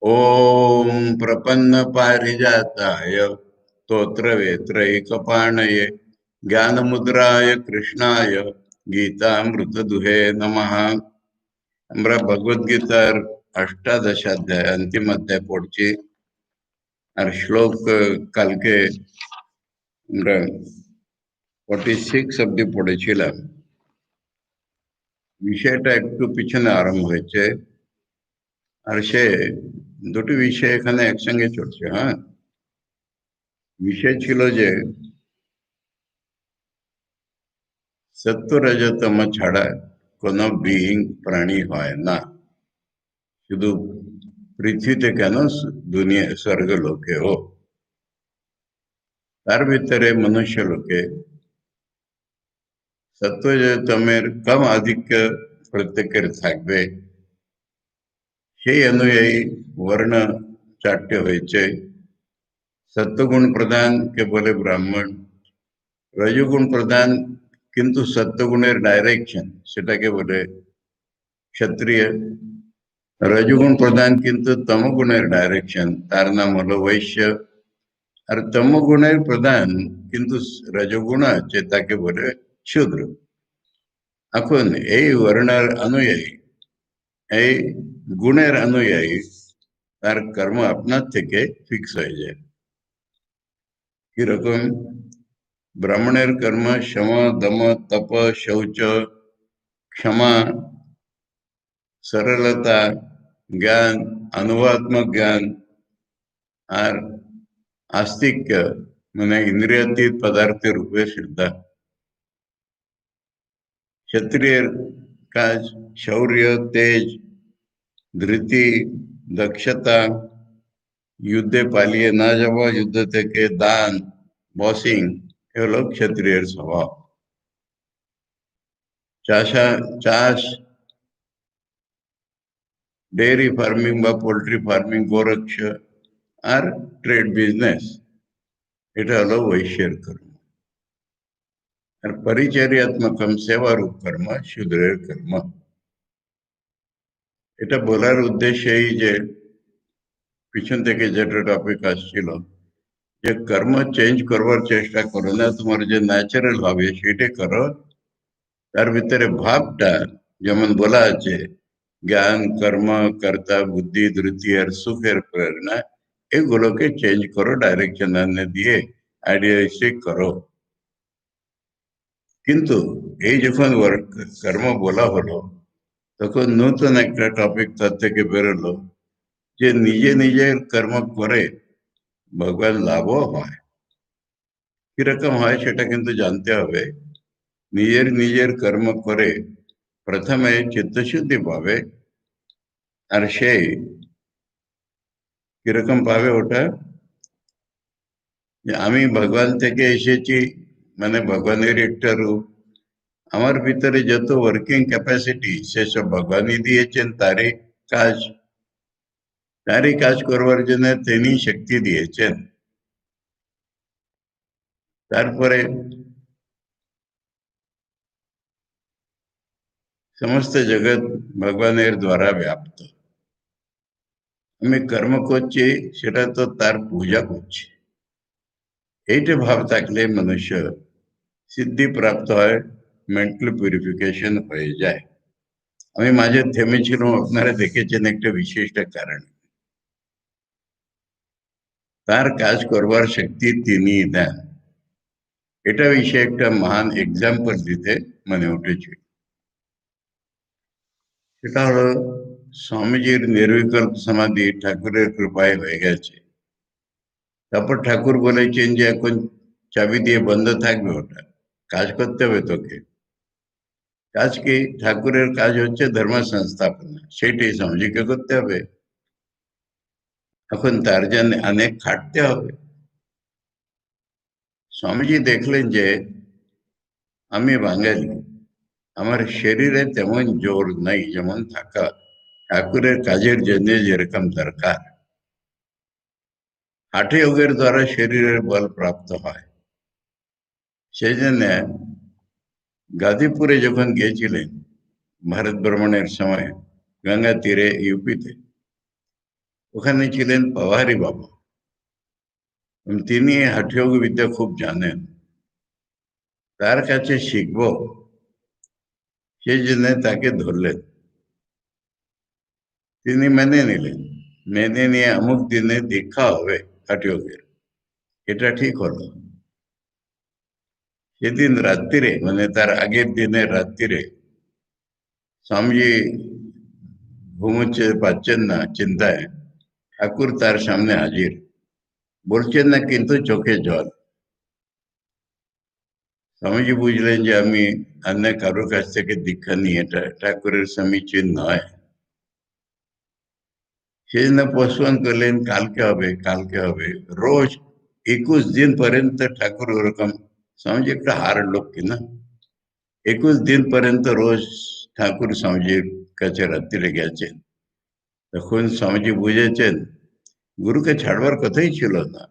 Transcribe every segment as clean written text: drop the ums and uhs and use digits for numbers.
ओम प्रपन्न पारिजाताय स्तोत्रवेत्रैकपाणये ज्ञानमुद्राय कृष्णाय गीतामृतदुहे नमः। আমরা ভগবদ্গীতার অষ্টাদশ অধ্যায় अंतिम अध्याय পড়ছি। আর শ্লোক কালকে আমরা 46 অব্দি পড়েছিলাম। বিষয়টা একটু পিছনে আরম্ভ হয়েছে, আর সে দুটি বিষয় এখানে একসঙ্গে চলছে। হ্যাঁ, বিষয় ছিল যে সত্য রজতম ছাড়া কোনো বিইং প্রাণী হয় না, শুধু পৃথিবীতে কেন দুনিয়া স্বর্গ লোকেও। তার ভিতরে মনুষ্য লোকে সত্যরজতমের কম আধিক্য প্রত্যেকের থাকবে, সেই অনুযায়ী বর্ণ চারটে হয়েছে। সত্যগুণ প্রধান কে বলে ব্রাহ্মণ, রজগুণ প্রধান কিন্তু সত্যগুণের ডাইরেকশন সেটাকে বলে ক্ষত্রিয়, রজগুণ প্রধান কিন্তু তমগুণের ডাইরেকশন তার নাম হলো বৈশ্য, আর তমগুণের প্রধান কিন্তু রজগুণ আছে তাকে বলে শূদ্র। এখন এই বর্ণের অনুযায়ী, এই গুণের অনুযায়ী তার কর্ম আপনার থেকে ফিক্স হয়ে যায়। কিরকম? ব্রাহ্মণের কর্ম শম দম তপ শৌচ ক্ষমা সরলতা জ্ঞান অনুভবাत्मक জ্ঞান আর आस्तिक्य মানে ইন্দ্রিয়াতীত পদার্থের উপরে শ্রদ্ধা। ক্ষত্রিয়ের কাজ শৌর্য তেজ ধৃতি দক্ষতা, যুদ্ধে পালিয়ে না যাওয়া, যুদ্ধ থেকে দান বসিং, এগুলো ক্ষত্রিয়ের স্বভাব। চাষ ডেয়ারি ফার্মিং বা পোল্ট্রি ফার্মিং গোরক্ষ আর ট্রেড বিজনেস, এটা হলো বৈশ্যের কর্ম। আর পরিচর্যাত্মকম সেবারূপ কর্ম শূদ্রের কর্ম। এটা বলার উদ্দেশ্য এই যে পিছন থেকে যেটা টপিক আসছিল যে কর্ম চেঞ্জ করবার চেষ্টা করো না, তোমার যে ন্যাচারাল হবে সেটা করো। তার ভিতরে ভাবটা যেমন বলা আছে জ্ঞান কর্ম কর্তা বুদ্ধি ধৃতি আর সুখের প্রেরণা, এগুলোকে চেঞ্জ করো, ডাইরেকশন আনে দিয়ে আইডিয়ালিস্টিক করো। কিন্তু এই যখন কর্ম বলা হলো তখন নতুন একটা টপিক তার থেকে বেরোলো যে নিজে নিজের কর্ম করে ভগবান লাভও হয়। কিরকম হয় সেটা কিন্তু জানতে হবে। নিজের নিজের কর্ম করে প্রথমে চিত্তশুদ্ধি পাবে, আর সেই কিরকম পাবে ওটা, যে আমি ভগবান থেকে এসেছি মানে ভগবানের একটা রূপ, আমার ভিতরে যত ওয়ার্কিং ক্যাপাসিটি সেসব ভগবানই দিয়েছেন, তারই কাজ করবার জন্য তিনি শক্তি দিয়েছেন। তারপরে সমস্ত জগৎ ভগবানের দ্বারা ব্যাপ্ত। আমি কর্ম করছি সেটা তো তার পূজা করছি, এইটা ভাব থাকলে মনুষ্য সিদ্ধি প্রাপ্ত হয়, মেন্টাল পিউরিফিকেশন হয়ে যায়। আমি মাঝে থেমেছিলাম, আপনারা দেখেছেন একটা বিশিষ্ট কারণ, তার কাজ করবার শক্তি তিনি দেন। এটা বিষয়ে একটা মহান এক্সাম্পল দিতে মনে উঠেছে। সেটা হলো স্বামীজির নির্বিকল্প সমাধি ঠাকুরের কৃপায় হয়ে গেছে। তারপর ঠাকুর বলেছেন যে এখন চাবি দিয়ে বন্ধ থাকবে, ওটা কাজ করতে হবে তোকে। কাজ কি? ঠাকুরের কাজ হচ্ছে ধর্ম সংস্থাপনা, সেটাই স্বামীজিকে করতে হবে। এখন তার জন্য অনেক খাটতে হবে। স্বামীজি দেখলেন যে আমি বাঙালি, আমার শরীরে তেমন জোর নাই যেমন থাকা ঠাকুরের কাজের জন্য যেরকম দরকার। হাঠে যোগের দ্বারা শরীরের বল প্রাপ্ত হয়। সেই জন্য গাজীপুরে যখন গিয়েছিলেন ভারত ভ্রমণের সময়, গঙ্গা তীরে ইউপিতে, ওখানে ছিলেন পাওয়ারি বাবা, তিনি হাঠযোগ বিদ্যা খুব জানেন, তার কাছে শিখব সেই জন্য তাকে ধরলেন। তিনি মেনে নিলেন, মেনে নিয়ে অমুক দিনে দীক্ষা হবে হাঠযোগের, এটা ঠিক হলো। সেদিন রাত্রিরে, মানে তার আগের দিনের রাত্রিরে, স্বামীজি ঘুমোচ্ছে পাচ্ছেন না চিন্তায়, ঠাকুর তার সামনে হাজির, বলছেন না কিন্তু চোখে জল। স্বামীজি বুঝলেন যে আমি অন্য কারোর কাছ থেকে দীক্ষা নিয়ে এটা ঠাকুরের সমীচীন নয়। সেই জন্য পোস্টপোন করলেন, কালকে হবে কালকে হবে। রোজ 21 দিন পর্যন্ত ঠাকুর ওরকম, স্বামীজি একটা হার্ড লোক কিনা, 21 দিন পর্যন্ত রোজ ঠাকুর স্বামীজির কাছে রাত্রিরে গেছেন। তখন স্বামীজি বুঝেছেন গুরুকে ছাড়বার কথাই ছিল না,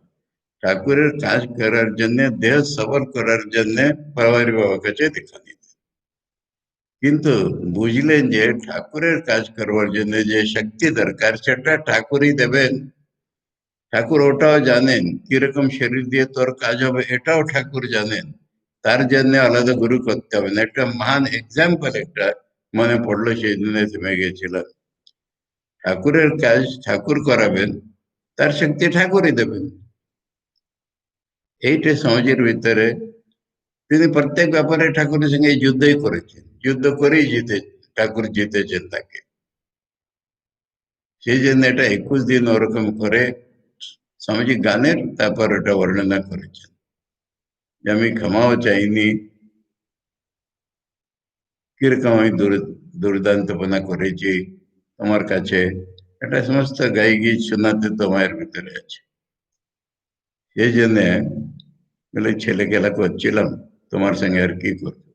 ঠাকুরের কাজ করার জন্য, দেহ সবল করার জন্য পাওয়ারি বাবার কাছে দীক্ষা নিতে। কিন্তু বুঝলেন যে ঠাকুরের কাজ করবার জন্য যে শক্তি দরকার সেটা ঠাকুরই দেবেন। ঠাকুর ওটাও জানেন কিরকম শরীর দিয়ে তোর কাজ হবে, এটাও ঠাকুর জানেন। তার জন্য আলাদা গুরু করতে হবে না। একটা মহান এক্সাম্পল একটা মনে পড়লো, সেই দিনে থেমে গেছিল। ঠাকুরের কাজ ঠাকুর করাবেন, তার শক্তি ঠাকুরই দেবেন। এইটা সমাজের ভিতরে তিনি প্রত্যেক ব্যাপারে ঠাকুরের সঙ্গে যুদ্ধই করেছেন, যুদ্ধ করেই ঠাকুর জিতেছেন তাকে। সেই জন্য এটা 21 দিন ওরকম করে স্বামীজি গানের তারপর ওটা বর্ণনা করেছেন যে আমি ক্ষমাও চাইনি, কিরকম আমি দুর্দান্তপনা করেছি তোমার কাছে, এটা সমস্ত গাই গীত শোনাতে তোমার ভিতরে আছে। সেই জন্য বলে ছেলে খেলা করছিলাম, তোমার সঙ্গে আর কি করবো।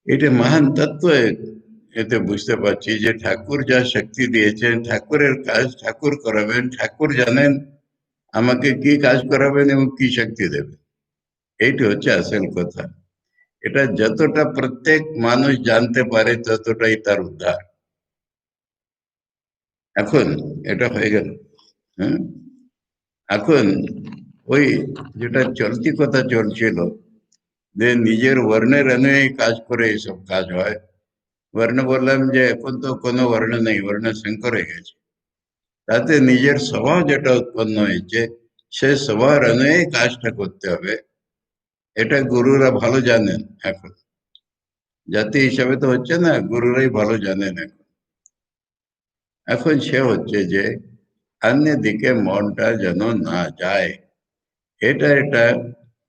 এটা মহান তত্ত্ব। এতে বুঝতে পারছি যে ঠাকুর যা শক্তি দিয়েছেন, ঠাকুরের কাজ ঠাকুর করাবেন, ঠাকুর জানেন আমাকে কি কাজ করাবেন এবং কি শক্তি দেবেন। এইটা হচ্ছে আসল কথা। এটা যতটা প্রত্যেক মানুষ জানতে পারে ততটাই তার উদ্ধার। এখন এটা হয়ে গেল। হ্যাঁ, এখন ওই যেটা চলতি কথা চলছিল যে নিজের বর্ণের অনুযায়ী কাজ করে এইসব কাজ হয়। বর্ণ বললাম যে এখন তো কোনো বর্ণ নেই, বর্ণ সংকর হয়ে গেছে। তাতে নিজের স্বভাব যেটা উৎপন্ন হয়েছে সে স্বভাবের অনুযায়ী কাজটা করতে হবে, এটা গুরুরা ভালো জানেন। এখন জাতি হিসাবে তো হচ্ছে না, গুরুরাই ভালো জানেন। এখন এখন সে হচ্ছে যে অন্য দিকে মনটা যেন না যায়। এটা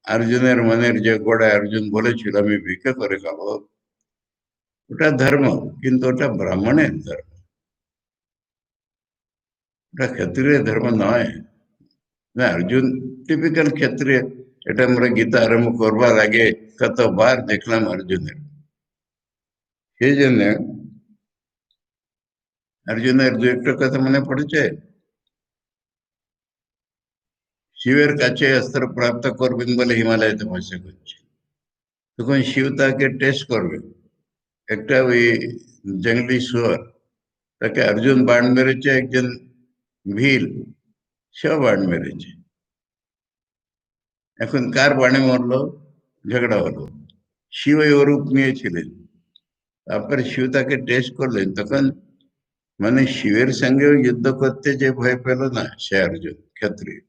অর্জুনের মনের যে গোড়া, অর্জুন বলেছিল আমি ভিক্ষা করে খাবো, ওটা ধর্ম, কিন্তু ওটা ব্রাহ্মণের ধর্ম, ওটা ক্ষত্রিয় ধর্ম নয়। না, অর্জুন টিপিক্যাল ক্ষত্রিয়। এটা আমরা গীতা আরম্ভ করবার আগে কতবার দেখলাম অর্জুনের। সেই জন্য অর্জুনের দু একটা কথা মনে পড়েছে। শিবের কাছে অস্ত্র প্রাপ্ত করবেন বলে হিমালয়ে তপস্যা করছে, তখন শিব তাকে টেস্ট করবে। একটা ওই জঙ্গলি শুয়োর, তাকে অর্জুন বাণ মেরেছে, একজন ভীল সেও বাণ মেরেছে। এখন কার বাণে মরলো, ঝগড়া হলো। শিব ওই রূপ নিয়েছিলেন। তারপরে শিব তাকে টেস্ট করলেন, তখন মানে শিবের সঙ্গেও যুদ্ধ করতে যে ভয় পেল না সে অর্জুন ক্ষত্রিয়।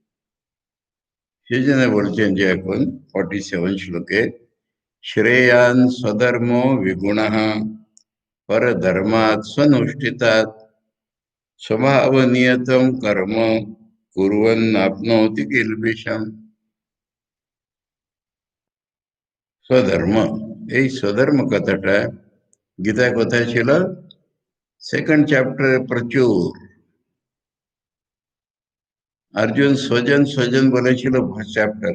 সেই জন্য বলছেন যে এখন 47 শ্লোকে শ্রেয়ান স্বধর্ম বিগুণ পর ধর্মাৎ স্বনুষ্ঠিতাৎ স্বভাব নিয়তম কর্ম কুর্বন আপনোতি কিলবিষম। স্বধর্ম, এই স্বধর্ম কথাটা গীতায় কোথায় ছিল? সেকেন্ড চ্যাপ্টারে প্রচুর। অর্জুন স্বজন স্বজন বলেছিল চ্যাপ্টার,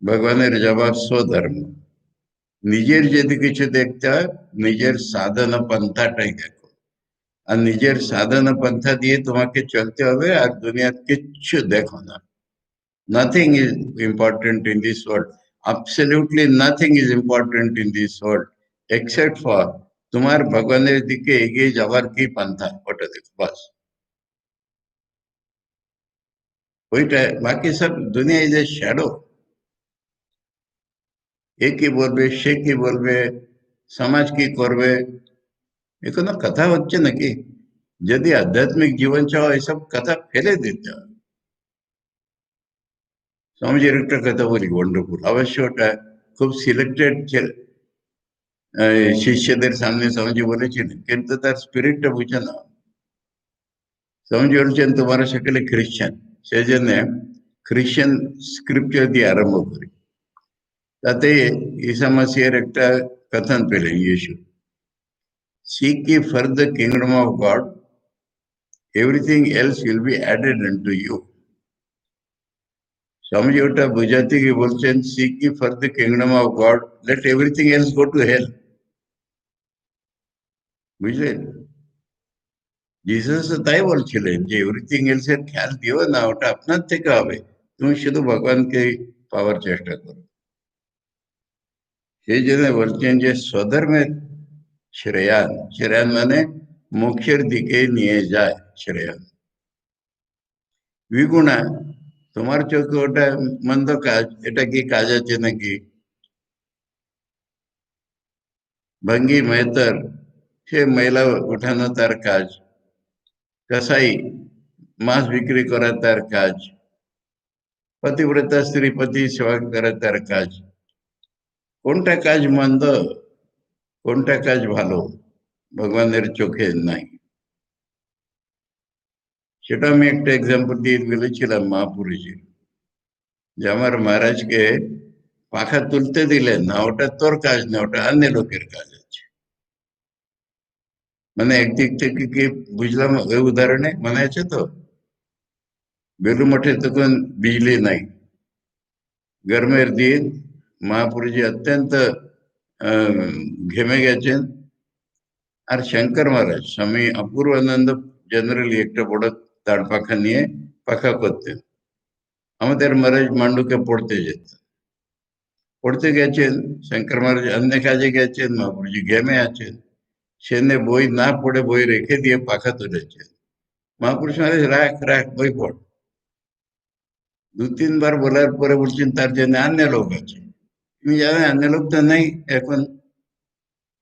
ভগবানের জবাব স্বধর্ম। নিজের যদি কিছু দেখতে হয় নিজের সাধনা পন্থাটাই দেখো, আর নিজের সাধনা পন্থা দিয়ে তোমাকে চলতে হবে, আর দুনিয়ার কিচ্ছু দেখো না। Nothing is important in this world, absolutely nothing is important in this world except for তোমার ভগবানের দিকে এগিয়ে যাওয়ার কি পন্থা, ওটা দেখো বাস। ওইটা, বাকি সব দুনিয়া ইজ এ শ্যাডো। এ কি বলবে, সে কি বলবে, সমাজ কি করবে, এ কোনো কথা হচ্ছে নাকি? যদি আধ্যাত্মিক জীবন চাও এসব কথা ফেলে দিতে হবে। স্বামীজির একটা কথা বলি, ওয়ান্ডারফুল, অবশ্য ওটা খুব সিলেক্টেড শিষ্যদের সামনে স্বামীজি বলেছিলেন, কিন্তু তার স্পিরিটটা বুঝে না। স্বামীজি বলছেন তোমার সকলে খ্রিস্টান, সেই জন্য খ্রিস্টান স্ক্রিপ্চার দিয়ে আরম্ভ করি। তাতে ঈসা মসিহের একটা কথন পেলেন ইয়েশু, seek ye first the kingdom of God, everything else will be added unto you. Swamiji ওটা বুঝাতে গিয়ে বলছেন, seek ye first the kingdom of God, let everything else go to hell. বুঝলেন? জিসাস তাই বলছিলেন যে এভরিথিং এলস এর খেয়াল দিও না, ওটা আপনার থেকে হবে, তুমি শুধু ভগবানকে পাওয়ার চেষ্টা করো। সেই জন্য বলছেন যে স্বধর্মের শ্রেয়ান, শ্রেয়ান মানে মোক্ষের দিকে নিয়ে যায় শ্রেয়ান। বিগুণা, তোমার চোখে ওটা মন্দ কাজ, এটা কি কাজ আছে নাকি? ভঙ্গি মেহতর, সে ময়লা উঠানো তার কাজ, কসাই মাছ বিক্রি করা তার কাজ, পতিব্রতা স্ত্রী পতি সেবা করা তার কাজ। কোনটা কাজ মন্দ, কোনটা কাজ ভালো, ভগবানের চোখে নাই। সেটা আমি একটা এক্সাম্পল দিয়ে বলেছিলাম মহাপুরুষের, যে আমার মহারাজকে পাখা তুলতে দিলেন না, ওটা তোর কাজ না, ওটা অন্য লোকের কাজ আছে। মানে একদিক থেকে কি বুঝলাম ওই উদাহরণে, মনে আছে তো? বেলু মঠে তখন বিজলি নাই, গরমের দিন, মহাপুরুষজি অত্যন্ত ঘেমে গেছেন, আর শঙ্কর মহারাজ স্বামী অপূর্বানন্দ জেনারেলি একটা বড় তার পাখা নিয়ে পাখা করতেন। আমাদের মহারাজ মান্ডুকে পড়তে যেতেন, পড়তে গেছেন, শঙ্কর মহারাজ অন্য কাজে গেছেন, মহাপুরুষজি ঘেমে আছেন, সেনে বই না পড়ে বই রেখে দিয়ে পাখা তুলেছেন। মহাপুরুষ মহারাজ রাখ রাখ বই পড়, দু তিনবার বলার পরে বলছেন তার জন্য অন্য লোক আছে, তুমি জানেন অন্য লোক তো নেই এখন।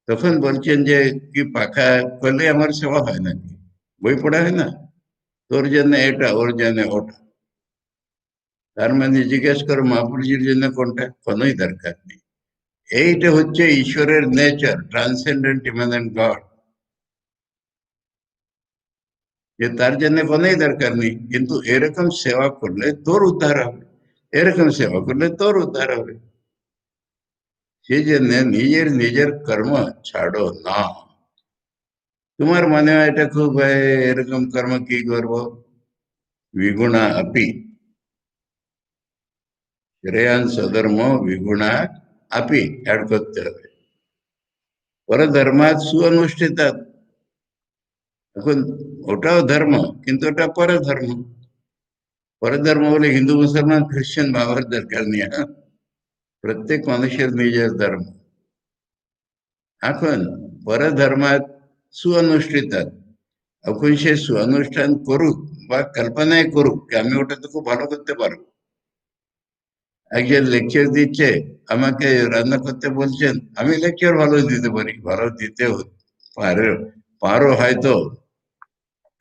তখন বলছেন যে কি পাখা করলে আমার সেবা হয় নাকি, বই পড়া হয় না, তোর জন্য এটা, ওর জন্য ওটা। তার মানে জিজ্ঞেস করো মহাপুরুষের জন্য কোনটা, কোনোই দরকার নেই। এইটা হচ্ছে ঈশ্বরের নেচার, ট্রান্সেন্ডেন্ট ইমানেন্ট গড, যে তার জন্য কোনোই দরকার নেই, কিন্তু এরকম সেবা করলে তোর উদ্ধার হবে, এরকম সেবা করলে তোর উদ্ধার হবে। সেই জন্য নিজের নিজের কর্ম ছাড়ো না। তোমার মনে হয় এটা খুব এরকম কর্ম কি করবো, বিগুণা আপি, শ্রেয়ান সধর্ম বিগুণা আপি অ্যাড করতে হবে। পরধর্মাৎ সুঅনুষ্ঠিতাৎ, এখন ওটাও ধর্ম, কিন্তু ওটা পরধর্ম। পরধর্ম বলে হিন্দু মুসলমান খ্রিস্টান ভাবার দরকার নেই, হ্যাঁ? প্রত্যেক মানুষের নিজের ধর্ম। এখন পরধর্মাৎ সুঅনুষ্ঠিতাৎ, এখন সে সুঅনুষ্ঠান করুক বা কল্পনায় করুক যে আমি ওটা তো খুব ভালো করতে পারবো। একজন লেকচার দিচ্ছে, আমাকে রান্না করতে বলছেন, আমি লেকচার ভালো দিতে পারি, ভালো দিতে পারো, পারো হয়তো,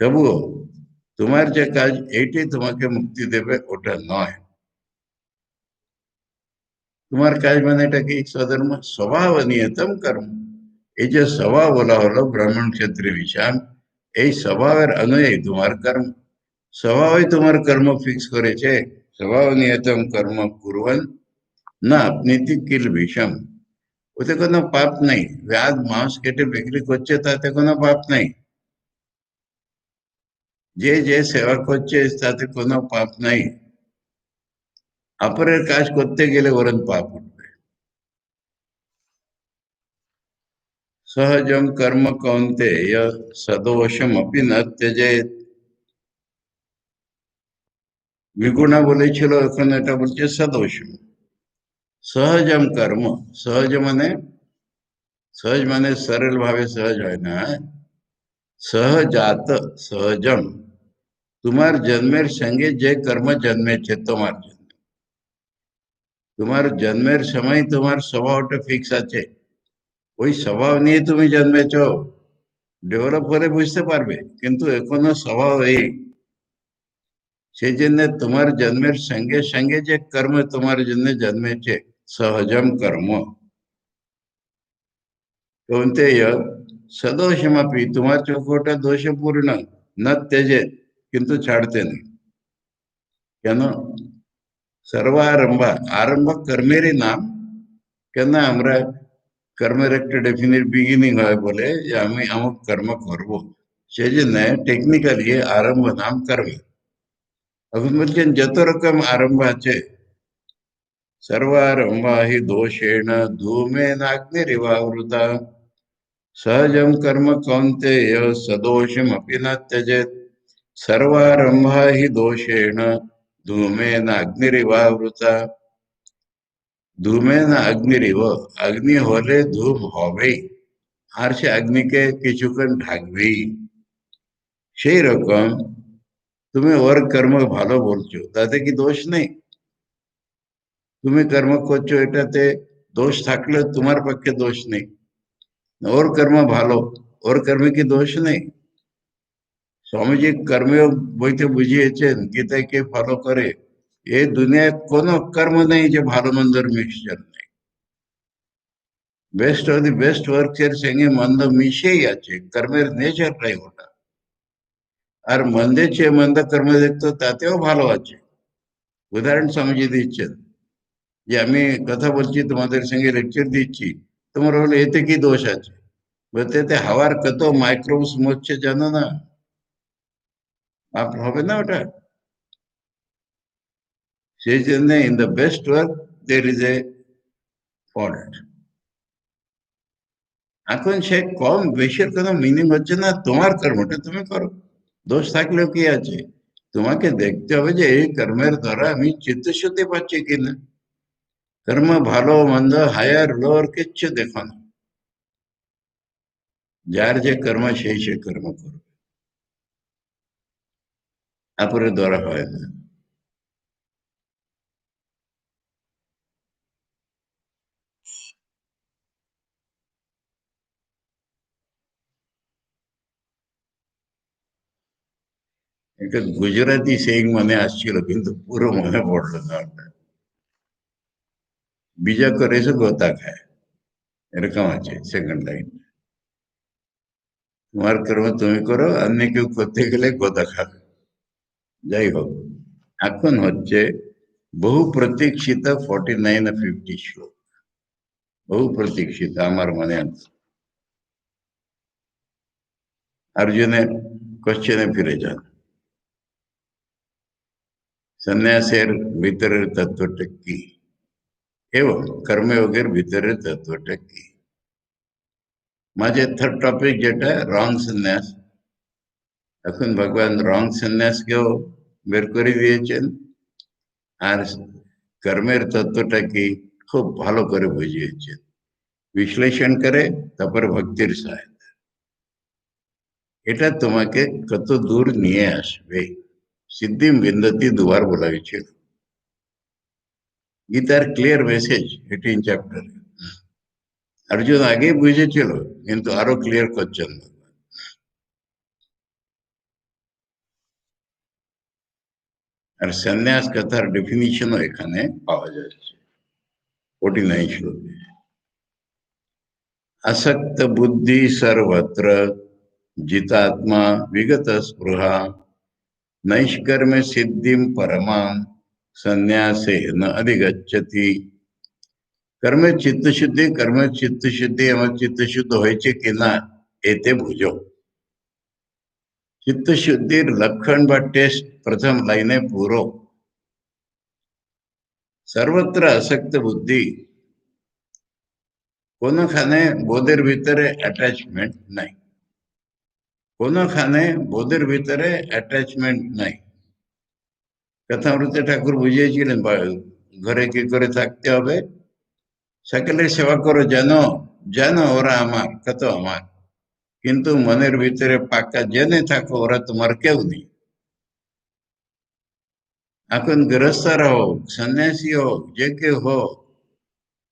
তবুও তোমার যে কাজ এইটাই তোমাকে মুক্তি দেবে, ওটা নয়। তোমার কাজ মানে এটা কি, স্বধর্ম স্বভাব নিয়তম কর্ম। এই যে স্বভাব বলা হলো ব্রাহ্মণ ক্ষেত্রে বিশাল, এই স্বভাবের অনুযায়ী তোমার কর্ম, স্বভাবই তোমার কর্ম ফিক্স করেছে। স্বভাব নিয়তম কর্ম কুর্বন না আপনীতি কিল বিষম, ওতে কোনো পাপ নেই। ব্যাধ মাংস কেটে বিক্রি করছে তাতে কোনো পাপ নেই, যে যে সেবা করছে তাতে কোনো পাপ নাই। অপরের কাজ করতে গেলে বরং পাপ উঠবে। সহজম কর্ম কৌন্তেয় সদোষম অপি ন ত্যজেৎ, বিগুণা বলেছিল, এখন এটা বলছে সদোষম। সহজম কর্ম, সহজ মানে सहज माने सरल भावे सहज है ना, सहजात सहजम, तुम्हार जन्मेर संगे जे कर्म जन्मे छे तुम्हार जन्मे, তোমার জন্মের সময় তোমার স্বভাবটা ফিক্স আছে, ওই স্বভাব নিয়ে তুমি জন্মেছো, ডেভেলপ করে বুঝতে পারবে, কিন্তু এখনো স্বভাব এই, সেই জন্য তোমার জন্মের সঙ্গে সঙ্গে যে কর্ম তোমার জন্য জন্মেছে, সহজম কর্ম কৌন্তেয় সদোষমপি, তোমার চোখটা দোষপূর্ণ, ন তেজে, কিন্তু ছাড়তে নেই। কেন? সর্বারম্ভ, আরম্ভ কর্মেরই নাম। কেন? আমরা কর্মের একটা ডেফিনিট বিগিনিং হয় বলে যে আমি আমুক কর্ম করব, সেই জন্য টেকনিক্যালি আরম্ভ নাম কর্ম। এখন বলছেন যত রকম আরম্ভ আছে, सर्वारंभा हि दोषेण धूमेनाग्निरिवावृता, सहजं कर्म कौन्तेय सदोषमपि न त्यजेत्, सर्वारंभा हि दोषेण धूमेनाग्निरिवावृता। ধূমেন অগ্নিরিব, অগ্নি হলে ধূম হবেই, আর সে অগ্নিকে কিছুক্ষণ ঢাকবেই। সেই রকম তুমি ওর কর্ম ভালো বলছো, তাতে কি দোষ নেই? তুমি কর্ম করছো, এটাতে দোষ থাকলে তোমার পক্ষে দোষ নেই। ওর কর্ম ভালো, ওর কর্মে কি দোষ নেই? স্বামীজি কর্মেও বইতে বুঝিয়েছেন, গীতাকে ফলো করে, এই দুনিয়ায় কোনো কর্ম নেই যে ভালো মন্দের মিক্সচার নেই। বেস্ট অফ দি বেস্ট ওয়ার্কের সঙ্গে মন্দ মিশেই আছে, কর্মের নেচারটাই ওটা। আর মন্দের চেয়ে মন্দ কর্ম দেখতো তাতেও ভালো আছে। উদাহরণ স্বামীজি দিচ্ছেন যে আমি কথা বলছি, তোমাদের সঙ্গে লেকচার দিচ্ছি, তোমার হলো এতে কি দোষ আছে? বলতে এতে হাওয়ার কত মাইক্রোবস মরছে জানো না? আপ হবে না ওটা? সেই জন্য in the best work there is a fault. এখন সে কম বেশির কোনো মিনিং হচ্ছে না, তোমার কর্মটা তুমি করো, দোষ থাকলেও কি আছে? তোমাকে দেখতে হবে যে এই কর্মের দ্বারা আমি চিত্তশুদ্ধি পাচ্ছি কিনা। কর্ম ভালো মন্দ হায়ার লোয়ার কিচ্ছু দেখো না, যার যে কর্ম সেই সে কর্ম করো, তারপরে দ্বারা হয় না। একটা গুজরাটি সেইং মনে আসছিল, কিন্তু পুরো মনে পড়লো না ওটা। બીજા કરે છે ગોતા ખાય, এরকম আছে সেকেন্ড লাইন। তোমার কর্ম তুমি করো, অন্য কেউ করতে গেলে গোদা খাবে। যাই হোক, এখন হচ্ছে বহু প্রতীক্ষিত 49 আর 50 শ্লোক, বহু প্রতীক্ষিত আমার মনে আছে। অর্জুনের কোশ্চেনে ফিরে যান, সন্ন্যাসের ভিতরের তত্ত্বটা কি এবং কর্মযোগের ভিতরের তত্ত্বটা কি। মাঝে থার্ড টপিক যেটা রং সন্ন্যাস, এখন ভগবান রং সন্ন্যাসকেও বের করে দিয়েছেন, আর কর্মের তত্ত্বটা কি খুব ভালো করে বুঝিয়েছেন, বিশ্লেষণ করে তারপর ভক্তির সাহায্য। এটা তোমাকে কত দূর নিয়ে আসবে। সিদ্ধিম বিন্দতি দুবার বলা হয়েছিল, গীতার ক্লিয়ার মেসেজ 18 চ্যাপ্টার। অর্জুন আগেই বুঝেছিল, কিন্তু আরো ক্লিয়ার করছেন না। আর সন্ন্যাস কথার ডেফিনিশনও এখানে পাওয়া যাচ্ছে 49 শ্লোকে। আসক্ত বুদ্ধি সর্বত্র, जितात्मा विगत स्पृहा, नैष्कर्म सिद्धिम परमां संन्यासे न अधिगच्छति। कर्म चित्तशुद्धि, कर्म चित्तशुद्धि, আমার চিত্তশুদ্ধ হয়েছে কিনা এতে বুঝো। চিত্তশুদ্ধির লক্ষণ বা টেস্ট প্রথম লাইনে পুরো। সর্বত্র আসক্ত বুদ্ধি, কোনখানে বোধের ভিতরে অ্যাটাচমেন্ট নাই, কোনখানে বোধের ভিতরে অ্যাটাচমেন্ট নাই। কথামৃতে ঠাকুর বুঝিয়েছিলেন ঘরে কি করে থাকতে হবে, সকলের সেবা করো যেন জানো ওরা আমার, কত আমার, কিন্তু মনের ভিতরে পাক্কা জেনে থাকো ওরা তোমার কেউ নেই। এখন গৃহস্থরা হোক, সন্ন্যাসী হোক, যে কেউ হোক,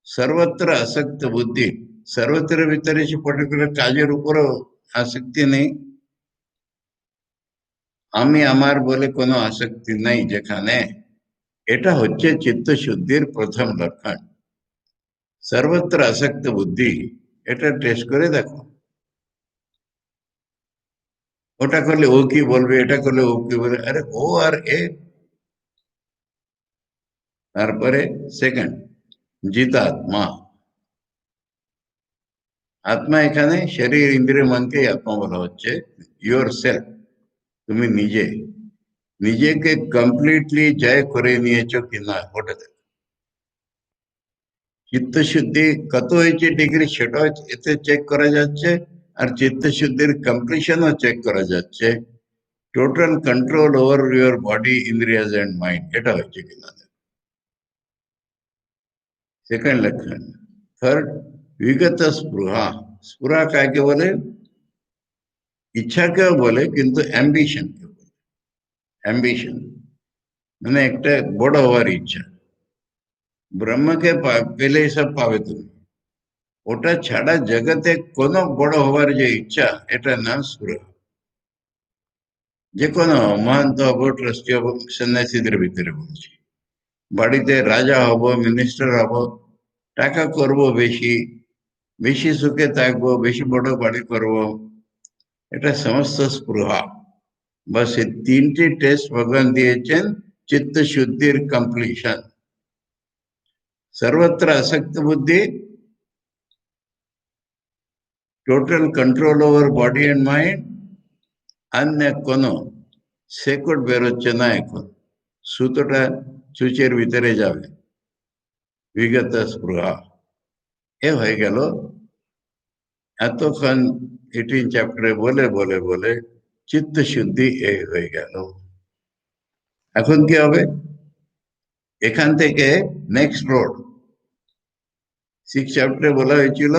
সর্বত্র আসক্ত বুদ্ধি। সর্বত্র ভিতরে সে পার্টিকুলার কাজের উপরও আসক্তি নেই, আমি আমার বলে কোনো আসক্তি নেই যেখানে, এটা হচ্ছে চিত্ত শুদ্ধির প্রথম লক্ষণ। সর্বত্র আসক্ত বুদ্ধি, এটা টেস্ট করে দেখো। ওটা করলে ও কি বলবে, এটা করলে ও কি বলবে, আরে ও আর এ। তারপরে সেকেন্ড, জিতাত্মা। আত্মা এখানে শরীর ইন্দ্রিয় মনকে আত্মা বলা হচ্ছে। ইয়োর সেলফ, তুমি নিজে নিজেকে কমপ্লিটলি জয় করে নিয়েছো কিনা ওটা দেখো। চিত্তশুদ্ধি কত হয়েছে ডিগ্রি সেটাও এতে চেক করা যাচ্ছে, আর চিত্তশুদ্ধির কমপ্লিশনও চেক করা যাচ্ছে। Total control over your body, indriyas and mind, এটা হয়েছে কিনা। সেকেন্ড লক্ষণ। থার্ড, বিগত স্পৃহা। স্পৃহা কাকে বলে? ইচ্ছাকেও বলে, কিন্তু অ্যাম্বিশন কে বলে। অ্যাম্বিশন মানে একটা বড় হওয়ার ইচ্ছা। ব্রহ্মকে পেলে সব পাবে তুমি, ওটা ছাড়া জগতে কোনো বড় হওয়ার যে ইচ্ছা, এটা নাম স্পৃহা। যে কোনো মহান্ত হব, ট্রাস্টি হব, সন্ন্যাসীদের ভিতরে বলছি। বাড়িতে রাজা হব, মিনিস্টার হব, টাকা করব বেশি, বেশি সুখে থাকবো, বেশি বড় বাড়ি করব, এটা সমস্ত স্পৃহা। बस ये तीनटी टेस्ट भगवान दिएছেন चित्त शुद्धिर कंप्लीशन। सर्वत्र आसक्त बुद्धि, total control over body and mind, अन्य কোনো সেকট বেরোচ্ছে না এখন, সুতোটা সূচের ভিতরে যাবে। বিগত স্পৃহা, এ হয়ে গেল। এতক্ষণ 18 চ্যাপ্টারে বলে বলে বলে চিত্ত শুদ্ধি এ হয়ে গেল। এখন কি হবে? এখান থেকে নেক্সট রোড। 6 চ্যাপ্টারে বলা হয়েছিল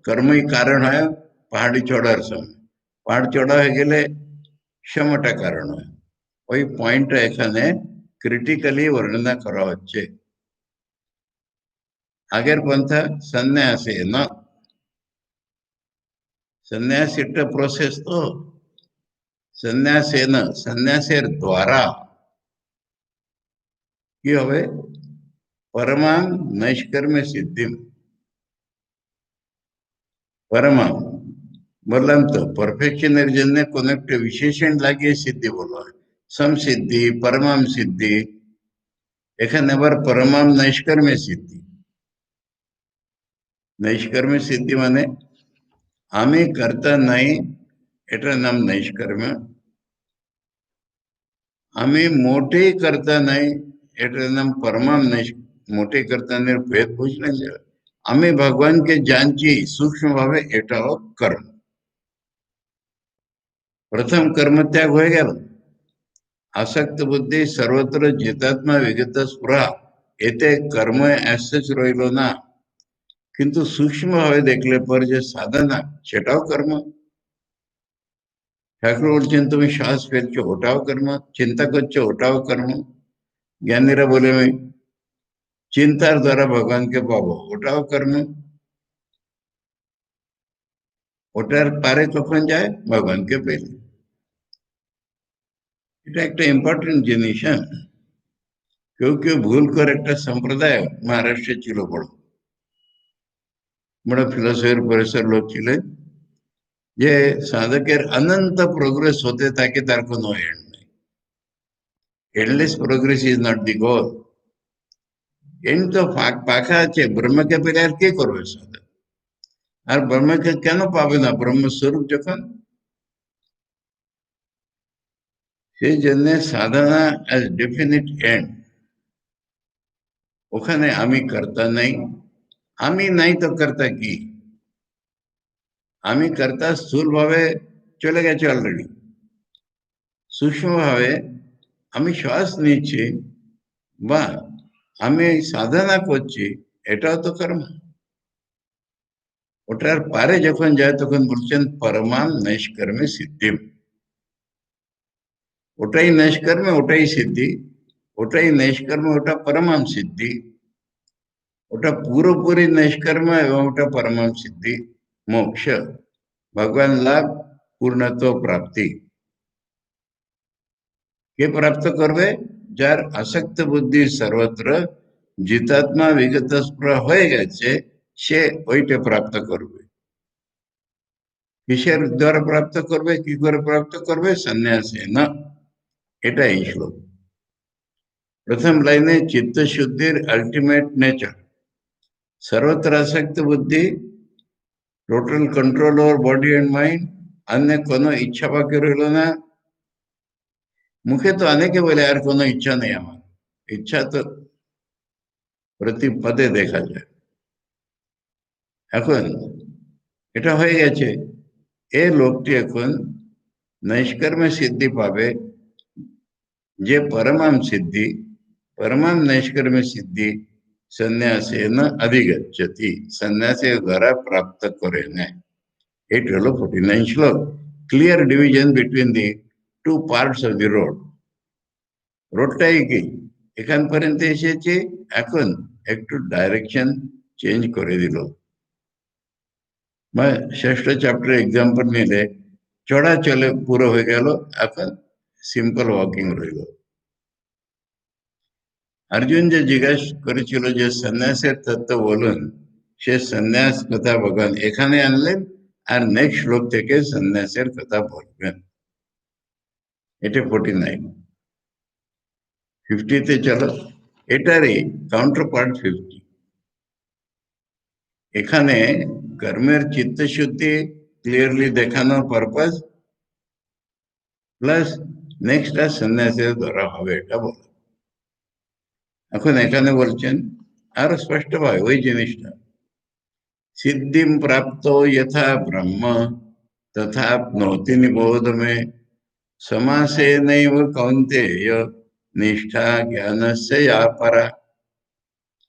কর্মই কারণ হয় পাহাড়ি চড়ার সময়, পাহাড় চড়া হয়ে গেলে সময়টা কারণ হয়। ওই পয়েন্টটা এখানে ক্রিটিক্যালি বর্ণনা করা হচ্ছে। আগের পন্থা সন্ন্যাসে না, সন্ন্যাস একটা প্রসেস, তো সন্ন্যাসে না, সন্ন্যাসের দ্বারা কি হবে? পরমাং নৈষ্কর্মে সিদ্ধি। পরমাং বললাম তো, পারফেকশনের জন্য কোন একটা বিশেষণ লাগিয়ে সিদ্ধি বলা হয়। সমসিদ্ধি, পরমাম সিদ্ধি। এখানে আবার পরমাম নৈষ্কর্মে সিদ্ধি। নৈষ্কর্মে সিদ্ধি মানে আমি কর্তা নাই, এটার নাম নৈষ্কর্ম। আমি মোটেই কর্তা নাই, এটার নাম পরমাম মোটেই কর্তা নেই, ভেদ বুঝলেন যে আমি ভগবানকে জানছি সূক্ষ্ম ভাবে, এটাও কর্ম। প্রথম কর্ম ত্যাগ হয়ে গেল। আসক্ত বুদ্ধি, সর্বত্র জিতাত্মা, বিগত স্পৃহা, এতে কর্ম অ্যাসেস রইল না। কিন্তু সূক্ষ্ম ভাবে দেখলে পরে যে সাধনা, সেটাও কর্ম। ঠাকুর বলছেন তুমি শ্বাস ফেলছো, ওটাও কর্ম। চিন্তা করছো, ওটাও কর্ম। জ্ঞানীরা বলে আমি চিন্তার দ্বারা ভগবানকে পাবো, ওটাও কর্ম। ওটার পারে কখন যায়? ভগবানকে পেলে। এটা একটা ইম্পর্টেন্ট জিনিস। হ্যাঁ, কেউ কেউ ভুল করে, একটা সম্প্রদায় মহারাষ্ট্রে ছিল, বড় বড় ফিলোসফির প্রফেসর লোক ছিলেন, যে সাধকের অনন্ত প্রোগ্রেস হতে থাকে, তার কোনো এন্ড নেই। Endless progress is not the goal. And তো পাখা আছে, ব্রহ্মকে পেলে আর কে করবে সাধক? আর ব্রহ্মকে কেন পাবে না? ব্রহ্মস্বরূপ যখন। সেই জন্য সাধনা অ্যাজ ডেফিনিট এন্ড। ওখানে আমি কর্তা নাই। আমি নাই তো কর্তা কি? আমি কর্তা স্থূল ভাবে চলে গেছে অলরেডি। সূক্ষ্ম ভাবে আমি শ্বাস নিচ্ছি বা আমি সাধনা করছি, এটাও তো কর্ম। ওটার পারে যখন যায় তখন বলছেন পরমাম নৈষ্কর্মে সিদ্ধিম। ওটাই নৈষ্কর্মে, ওটাই সিদ্ধি, ওটাই নৈষ্কর্মে, ওটা পরমাম সিদ্ধি, ওটা পুরোপুরি নৈষ্কর্ম এবং ওটা পরমাম সিদ্ধি, মোক্ষ, ভগবান লাভ, পূর্ণত্ব প্রাপ্তি। কে প্রাপ্ত করবে? যার আসক্ত বুদ্ধি সর্বত্র জিতাত্মা বিগত স্পৃহ হয়ে গেছে, সে ওইটা প্রাপ্ত করবে। কিসের দ্বারা প্রাপ্ত করবে, কি করে প্রাপ্ত করবে? সন্ন্যাসে না। এটা এই শ্লোক। প্রথম লাইনে চিত্ত শুদ্ধির আলটিমেট নেচার, सर्वत्र आसक्त बुद्धि, total control over body and mind, अन्य कोनो इच्छा बाकी रहिल ना। मुखे तो अनेके बोले यार कोनो इच्छा नहीं, हमार इच्छा तो प्रति पदे देखा যায়। এখন এটা হয়ে গেছে, এই লোকটি এখন নৈষ্কর্মে সিদ্ধি পাবে, যে পরমাম সিদ্ধি, परमाम नैष्कर्म्य सिद्धि संन्यासेन अधिगच्छति, संन्यासे द्वारा प्राप्त करेने। 849 श्लोक, clear division between the two parts of the road. रोडটা একই, এখান পর্যন্ত এসেছে, এখন একটু ডাইরেকশন চেঞ্জ করে দিল। मैं ষষ্ঠ চ্যাপ্টার एग्जांपल নিলে চড়া চলে পুরো হয়ে গেল, এখন সিম্পল ওয়াকিং রইল। अर्जुन जो जिज्ञासा করেছিল যে সন্ন্যাসের তত্ত্ব বলুন, সে সন্ন্যাস কথা ভগবান এখানে আনলেন, আর নেক্সট শ্লোক থেকে সন্ন্যাসের কথা বলবেন। এটা 49। 50 চলো, এটারই কাউন্টার পার্ট 50। এখানে কর্মের চিত্তশুদ্ধি ক্লিয়ারলি দেখানো পারপাস, প্লাস নেক্সটটা সন্ন্যাসের দ্বারা হবে, এটা বলো। এখন এখানে বলছেন আরো স্পষ্টভাবে ওই জিনিসটা, सिद्धिं प्राप्तो यथा ब्रह्म तथाप्नोति निबोध में, समासेनैव कौन्तेय निष्ठा ज्ञानस्य या परा।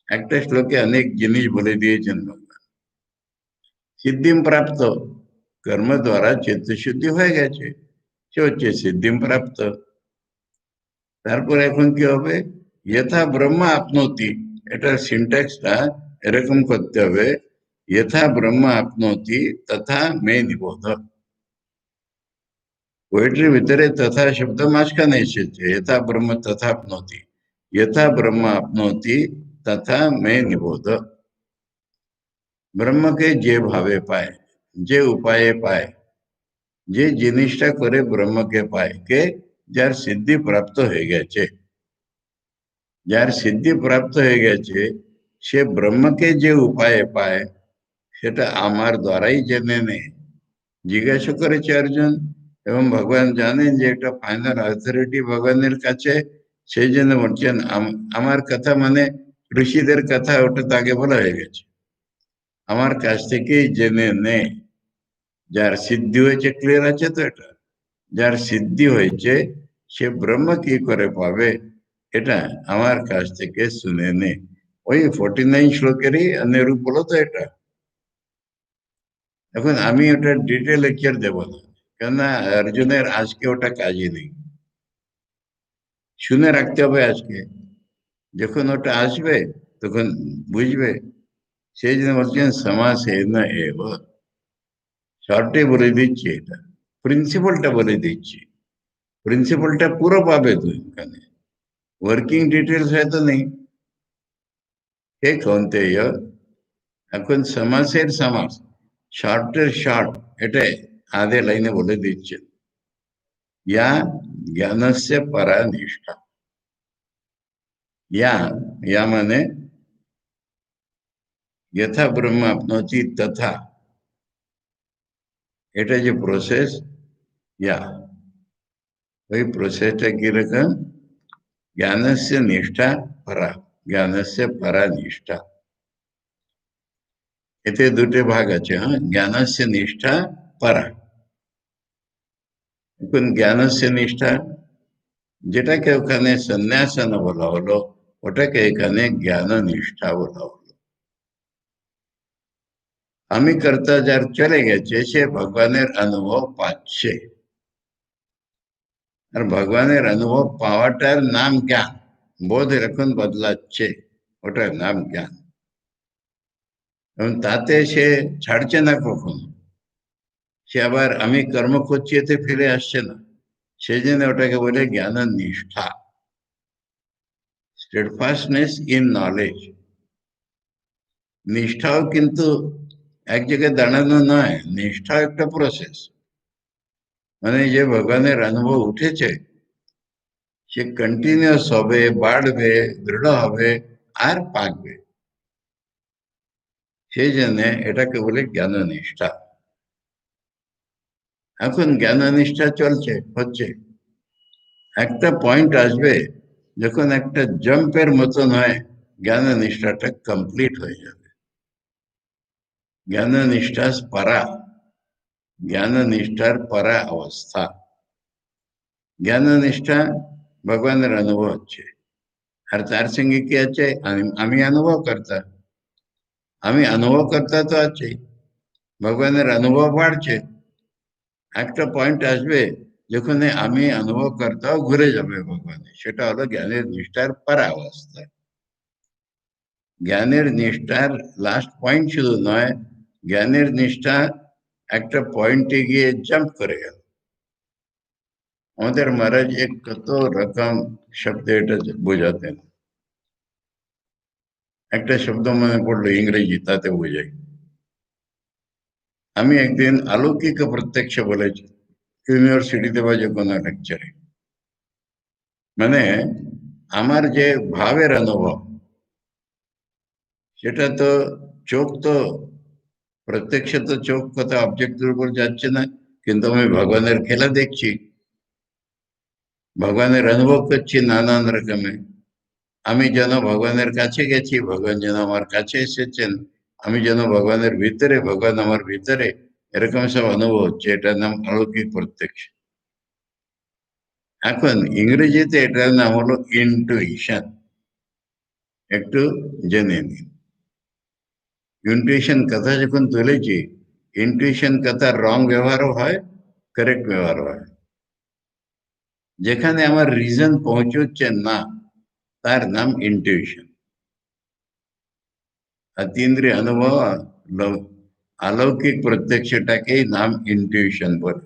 একটা শ্লোকে অনেক জিনিস বলে দিয়েছেন ভগবান। সিদ্ধিম প্রাপ্ত, কর্ম দ্বারা চিত্তশুদ্ধি হয়ে গেছে, সে হচ্ছে সিদ্ধিম প্রাপ্ত। তারপর এখন কি হবে? यथा ब्रह्म आपनोति, এটার সিনট্যাক্সটা এরকম করতে হবে, यथा ब्रह्म आपनोति तथा मे निबोध। पोएट्री ভিতরে तथा शब्द মাঝখানে এসেছে, यथा ब्रह्म तथा आपनोति, यथा ब्रह्म आपनोति तथा मे निबोध। ব্রহ্মকে যে ভাবে পায়, যে উপায়ে পায়, যে জিনিসটা করে ব্রহ্মকে পায়, কে? যার সিদ্ধি প্রাপ্ত হয়ে গেছে। যার সিদ্ধি প্রাপ্ত হয়ে গেছে, সে ব্রহ্মকে যে উপায়ে পায়, সেটা আমার দ্বারাই জেনে নেয়। জিজ্ঞাসা করেছে অর্জুন, এবং ভগবান জানেন যে একটা ফাইনাল অথরিটি ভগবানের কাছে, সেই জন্য বলছেন আমার কথা মানে ঋষিদের কথা, ওটা তো আগে বলা হয়ে গেছে, আমার কাছ থেকেই জেনে নে। যার সিদ্ধি হয়েছে, ক্লিয়ার আছে তো এটা, যার সিদ্ধি হয়েছে সে ব্রহ্ম কি করে পাবে, এটা আমার কাছ থেকে শুনে নে। ওই 49 শ্লোকেরই অনুরূপ বলো তো এটা। এখন আমি ওটা ডিটেল লেকচার দেব না, কেননা অর্জুনের আজকে ওটা কাজই নেই, শুনে রাখতে হবে আজকে, যখন ওটা আসবে তখন বুঝবে। সেই জন্য বলছেন সমাসেন এব, শর্টে বলে দিচ্ছি, এটা প্রিন্সিপালটা বলে দিচ্ছি, প্রিন্সিপালটা পুরো পাবে তো এখানে, ওয়ার্কিং ডিটেলস হয়তো নেই। হে কৌন্তেয়, এখন সমাসের সমাস, শর্টের শর্ট, এটা আধে লাইনে বলে দিচ্ছেন, या ज्ञानस्य परा निष्ठा। या माने यथा ब्रह्म आपनोति तथा, এটা যে প্রসেস, या ওই প্রসেসটা কিরকম? জ্ঞানस्य निष्ठा परा, জ্ঞানस्य परा निष्ठा, এতে দুটো ভাগ আছে। হ্যাঁ, জ্ঞানस्य निष्ठा परा। এখন জ্ঞানस्य निष्ठा, যেটাকে ওখানে সন্ন্যাসন বলা হলো, ওটাকে এখানে জ্ঞান নিষ্ঠা বলা হলো। আমি কর্তা যার চলে গেছে সে ভগবানের অনুভব পাচ্ছে, আর ভগবানের অনুভব পাওয়াটার নাম জ্ঞান। বোধ এখন বদলাচ্ছে, ওটার নাম জ্ঞান। এবং তাতে সে ছাড়ছে না কখনো, সে আবার আমি কর্ম করছি এতে ফিরে আসছে না। সেই জন্য ওটাকে বলে জ্ঞান নিষ্ঠা, স্টেডফাস্টনেস ইন নলেজ। নিষ্ঠাও কিন্তু এক জায়গায় দাঁড়ানো নয়, নিষ্ঠাও একটা প্রসেস। মানে যে ভগবানের অনুভব উঠেছে সে কন্টিনিউয়াস হবে, বাড়বে, দৃঢ় হবে, আর পাকবে। সেই জন্য এটাকে বলে জ্ঞান নিষ্ঠা। এখন জ্ঞান নিষ্ঠা চলছে, হচ্ছে। একটা পয়েন্ট আসবে যখন একটা জাম্পের মতন হয়, জ্ঞান নিষ্ঠাটা কমপ্লিট হয়ে যাবে। জ্ঞান নিষ্ঠা পরা, জ্ঞান নিষ্ঠার পরা অবস্থা। জ্ঞান নিষ্ঠা ভগবানের অনুভব হচ্ছে, আর তার সঙ্গে কি আছে, আমি অনুভব করতা। আমি অনুভব করতা তো আছে, ভগবানের অনুভব বাড়ছে। একটা পয়েন্ট আসবে যখন আমি অনুভব করতাও ঘুরে যাবে ভগবানে, সেটা হলো জ্ঞানের নিষ্ঠার পরাবস্থা। জ্ঞানের নিষ্ঠার লাস্ট পয়েন্ট শুধু নয়, জ্ঞানের নিষ্ঠা একটা পয়েন্টে গিয়ে জাম্প করে গেল। আমাদের মহারাজ এক কত রকম শব্দ এটা বোঝাতেন। একটা শব্দ মনে পড়লো ইংরেজি, তাতে বোঝাই। আমি একদিন অলৌকিক প্রত্যক্ষ বলেছি ইউনিভার্সিটিতে বা যে কোনো লেকচারে। মানে আমার যে ভাবের অনুভব, সেটা তো চোখ তো প্রত্যক্ষ, তো চোখ কথা অবজেক্টের উপর যাচ্ছে না, কিন্তু আমি ভগবানের খেলা দেখছি, ভগবানের অনুভব করছি নানান রকমের। আমি যেন ভগবানের কাছে গেছি, ভগবান যেন আমার কাছে এসেছেন, আমি যেন ভগবানের ভিতরে, ভগবান আমার ভিতরে, এরকম সব অনুভব হচ্ছে। এটার নাম অলৌকিক প্রত্যক্ষ। এখন ইংরেজিতে এটার নাম হলো ইনটুইশন। একটু জেনে নিন। ইনটুইশন কথা যখন তুলেছি, ইনটুইশন কথার রং ব্যবহারও হয়, কারেক্ট ব্যবহার হয়। যেখানে আমার রিজন পৌঁছচ্ছে না, তার নাম ইনটুইশন। अतीन्द्रिय अनुभव अलौकिक প্রত্যক্ষটাকেই নাম ইনটিউশন বলে।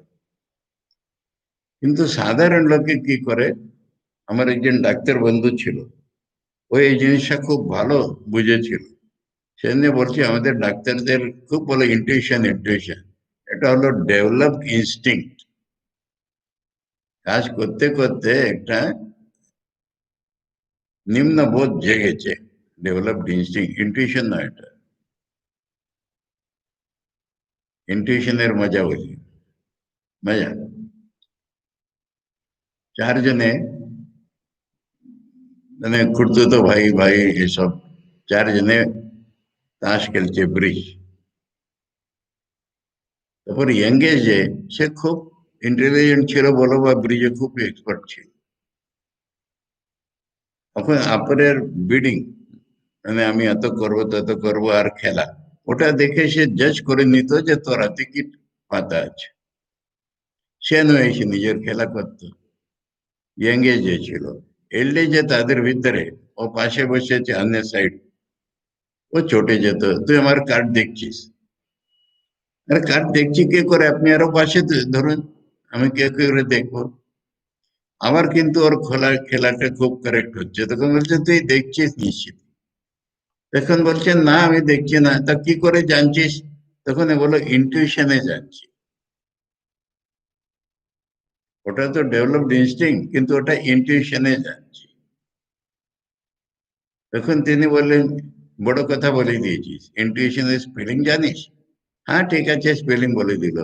কিন্তু সাধারণ লোকে কি করে, আমার একজন ডাক্তার বন্ধু ছিল, ও এই জিনিসটা খুব ভালো বুঝেছিল। সেজন্য বলছি আমাদের ডাক্তারদের খুব বলে ইনটিউশন ইনটিউশন। এটা হলো ডেভেলপড ইনস্টিংক্ট। কাজ করতে করতে একটা নিম্ন বোধ জেগেছে, ডেভেলপড ইনস্টিংক্ট, ইনটিউশন নয় এটা। ইনটিউশনের মজা বলি, মজা। চারজনে মানে খুঁড়তুতো ভাই ভাই এসব চারজনে তাস খেলছে ব্রিজ। তারপর ইয়াঙ্গে যে সে খুব ইন্টেলিজেন্ট ছিল বলো, বা ব্রিজে খুব এক্সপার্ট ছিল। তখন আপরের বিডিং, মানে আমি এত করবো তত করবো, আর খেলা, ওটা দেখে সে জাজ করে নিত যে তোরা টিকিট পাতা আছে। সে নয়, সে নিজের খেলা করতো। ইয়াঙ্গে যে ছিল, এল্ডে যে তাদের ভিতরে, ও পাশে বসেছে অন্য সাইড, ও চটে যেত, তুই আমার কার্ড দেখছিস। আরে কার্ড দেখছি কে করে, আপনি আরো পাশে ধরুন, আমি কে করে দেখবো। আমার কিন্তু ওর খেলাটা খুব কারেক্ট হচ্ছে, তখন বলছে তুই দেখছিস নিশ্চিত। তখন বলছেন না আমি দেখছি না, তা কি করে জানছিস? তখন বলো ইনটিউশনে জানছি। ওটা তো ডেভেলপড ইনস্টিং, কিন্তু ওটা ইনটিউশনে জানছি। তখন তিনি বললেন, বড় কথা বলে দিয়েছিস, ইনটিউশনের স্পেলিং জানিস? হ্যাঁ ঠিক আছে, স্পেলিং বলে দিল।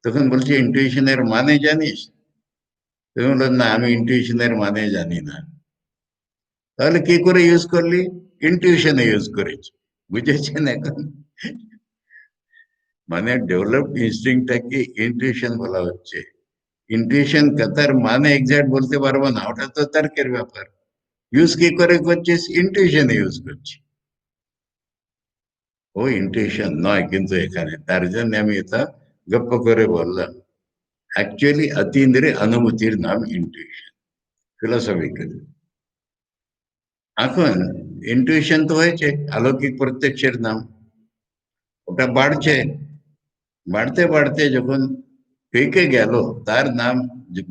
তখন বলছে ইনটিউশনের মানে জানিস? তুমি বললেন না, আমি ইনটিউশনের মানে জানি না। তাহলে কি করে ইউজ করলি? ইনটিউশনে ইউজ করেছি। বুঝেছেন এখন? মানে ডেভেলপড ইনস্টিংটাকে ইনটিউশন বলা হচ্ছে। ইনটিউশন কথার মানে এক্সাক্ট বলতে পারবো না, ওটা তো তর্কের ব্যাপার। ইউজ কি করে করছিস? ইনটিউশনে ইউজ করছি। ও ইন্টিউশন নয় কিন্তু এখানে, তার জন্য আমি এটা গপ্প করে বললাম। অ্যাকচুয়ালি অতীন্দ্রিয় অনুভূতির নাম ইন্টিউশন ফিলোসফিক্যালি। এখন ইন্টিউশন তো হয়েছে অলৌকিক প্রত্যক্ষের নাম, ওটা বাড়ছে, বাড়তে বাড়তে যখন পেকে গেল, তার নাম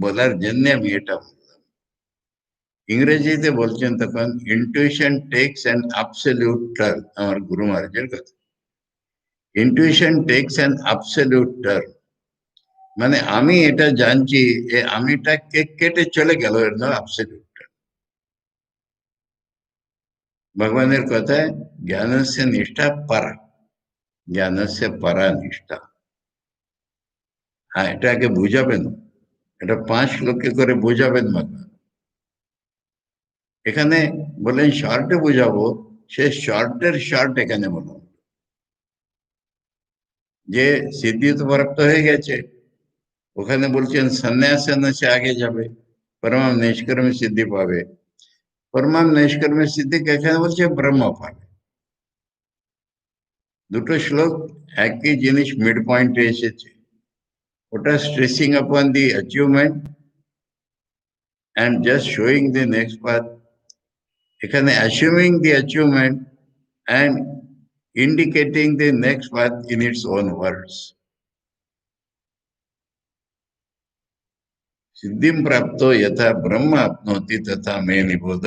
বলার জন্য আমি এটা বললাম। ইংরেজিতে বলছেন তখন intuition takes an absolute turn, আমার গুরু মহারাজের কথা। Intuition takes an absolute turn, মানে আমি এটা জানছি, এ আমিটা কেটে চলে গেল, এর নাম অ্যাবসলিউট টার্ন। ভগবানের কথায় জ্ঞানস্য নিষ্ঠা পারা, জ্ঞানস্য পারা নিষ্ঠা। হ্যাঁ, এটা আগে বুঝাবেন, এটা 5 শ্লোকে করে বুঝাবেন ভগবান। এখানে বলেন শর্টে বুঝাবো, সে শর্টের শর্ট এখানে বলো, যে সিদ্ধি তো প্রাপ্ত হয়ে গেছে, ওখানে বলছেন সন্ন্যাস সে আগে যাবে, পরমাম নিষ্কর্মে সিদ্ধি পাবে। পরমাম নিষ্কর্মে সিদ্ধি এখানে বলছে ব্রহ্ম পাবে। দুটো শ্লোক একই জিনিস মিড পয়েন্টে এসেছে, ওটা stressing upon the achievement and just showing the next path, এখানে achieving the achievement and indicating the next path in its own words. सिद्धिं प्राप्तो यथा ब्रह्म आप्नोति तथा मे निबोध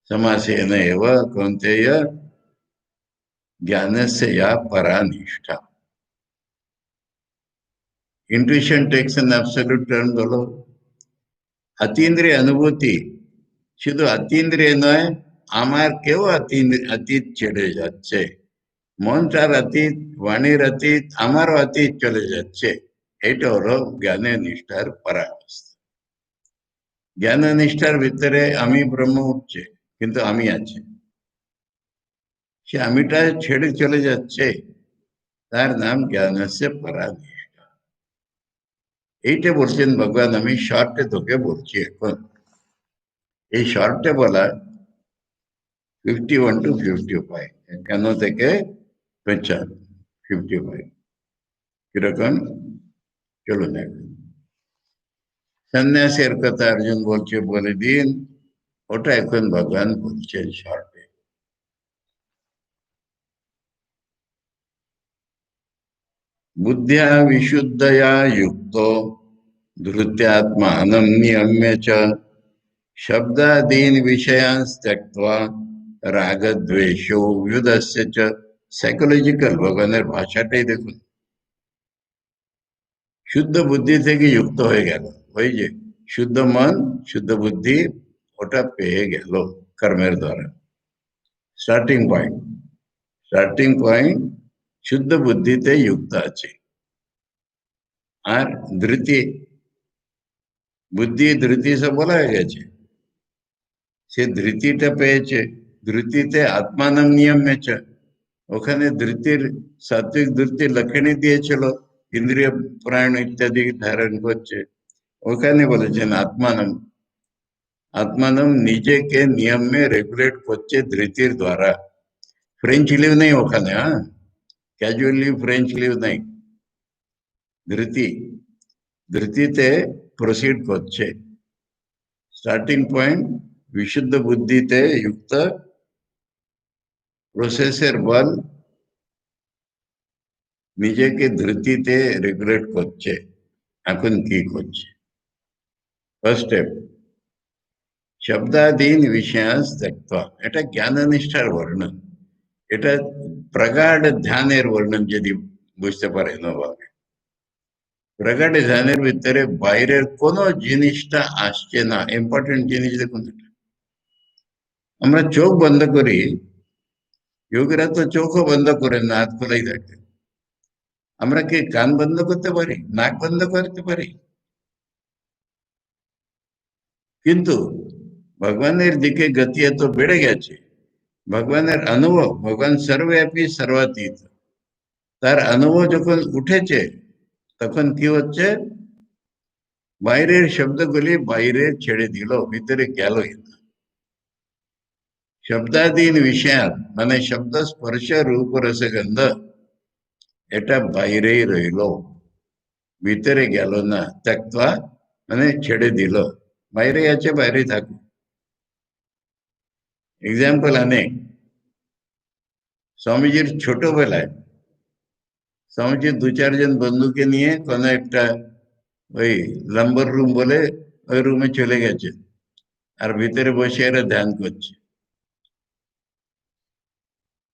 समासेन एव कौन्तेय ज्ञानस्य या परा निष्ठा। Intuition takes an absolute turn बोलो, अतीन्द्रिय अनुभूति শুধু অতীন্দ্রিয় নয়, আমার কেউ অতীত ছেড়ে যাচ্ছে, মনটার অতীত, বাণীর অতীত, আমারও অতীত চলে যাচ্ছে। এটা হলো জ্ঞানের নিষ্ঠার পরাকাষ্ঠা। জ্ঞান নিষ্ঠার ভিতরে আমি ব্রহ্ম উঠছে, কিন্তু আমি আছি, সে আমিটা ছেড়ে চলে যাচ্ছে, তার নাম জ্ঞানস্য পরা নিষ্ঠা। এইটা বলছেন ভগবান, আমি শর্টে তোকে বলছি এখন। এই শর্টে বলা 51 to 55, 51 থেকে 55 কিরকম চলুন এখন। সন্ন্যাসের কথা অর্জুন বলছে বলে দিন, ওটা এখন ভগবান বলছেন শর্টে। बुद्ध्या विशुद्धया युक्तो धृत्यात्मानं नियम्य च शब्दादीन् विषयान् त्यक्त्वा रागद्वेषो व्युदस्य च। সাইকোলজিক্যাল ভগবানের ভাষাটাই দেখুন, শুদ্ধ বুদ্ধি থেকে যুক্ত হয়ে গেল, ওই যে শুদ্ধ মন শুদ্ধ বুদ্ধি, ওটা পেয়ে গেল কর্মের দ্বারা। স্টার্টিং পয়েন্ট, স্টার্টিং পয়েন্ট শুদ্ধ বুদ্ধিতে যুক্ত আছে। আর ধৃতি, বুদ্ধি ধৃতি সব বলা হয়ে গেছে, সে ধৃতিটা পেয়েছে। ধৃতিতে আত্মানম নিয়ম মেছে, ওখানে ধৃতির সাত্বিক ধৃতির লক্ষণই দিয়েছিল, ইন্দ্রিয় প্রাণ ইত্যাদি ধারণ করছে। ওখানে বলেছেন আত্মানম, আত্মানম নিজেকে নিয়মে রেগুলেট করছে ধৃতির দ্বারা। ফ্রেঞ্চ লিভ নেই ওখানে, হ্যাঁ, ক্যাজুয়াল লিভ ফ্রেঞ্চ লিভ নেই, ধৃতি, ধৃতিতে প্রসিড করছে। স্টার্টিং পয়েন্ট বিশুদ্ধ বুদ্ধিতে যুক্ত, প্রসেসের বল নিজেকে ধৃতিতে রেগুলেট করছে। এখন কি করছে? ফার্স্ট স্টেপ, শব্দাদীন বিষয়াস ত্যক্ত্বা, এটা জ্ঞান নিষ্ঠার বর্ণন, এটা প্রগাঢ় ধ্যানের বর্ণন যদি বুঝতে পারেন ওভাবে। প্রগাঢ় ধ্যানের ভিতরে বাইরের কোনো জিনিসটা আসছে না। ইম্পর্টেন্ট জিনিস দেখুন, আমরা চোখ বন্ধ করি, যোগীরা তো চোখও বন্ধ করেন না, হাত খোলাই থাকে। আমরা কি কান বন্ধ করতে পারি, নাক বন্ধ করতে পারি? কিন্তু ভগবানের দিকে গতি এত বেড়ে গেছে, ভগবানের অনুভব, ভগবান সর্বব্যাপী সর্বাতীত, তার অনুভব যখন উঠেছে, তখন কি হচ্ছে, বাইরের শব্দগুলি বাইরে ছেড়ে দিল, ভিতরে গেলই না। शब्दादीन विषयात মানে শব্দ স্পর্শ রূপ রস গন্ধ এটা বাইরেই রইল, ভিতরে গেল না। ত্যক্তা মানে ছেড়ে দিল, বাইরে আছে বাইরে থাকুক। এক্সাম্পল অনেক। স্বামীজির ছোটবেলায় স্বামীজি দু চারজন বন্ধুকে নিয়ে কোনো একটা ওই লাম্বার রুম বলে ওই রুমে চলে গেছে, আর ভিতরে বসে এরা ধ্যান করছে।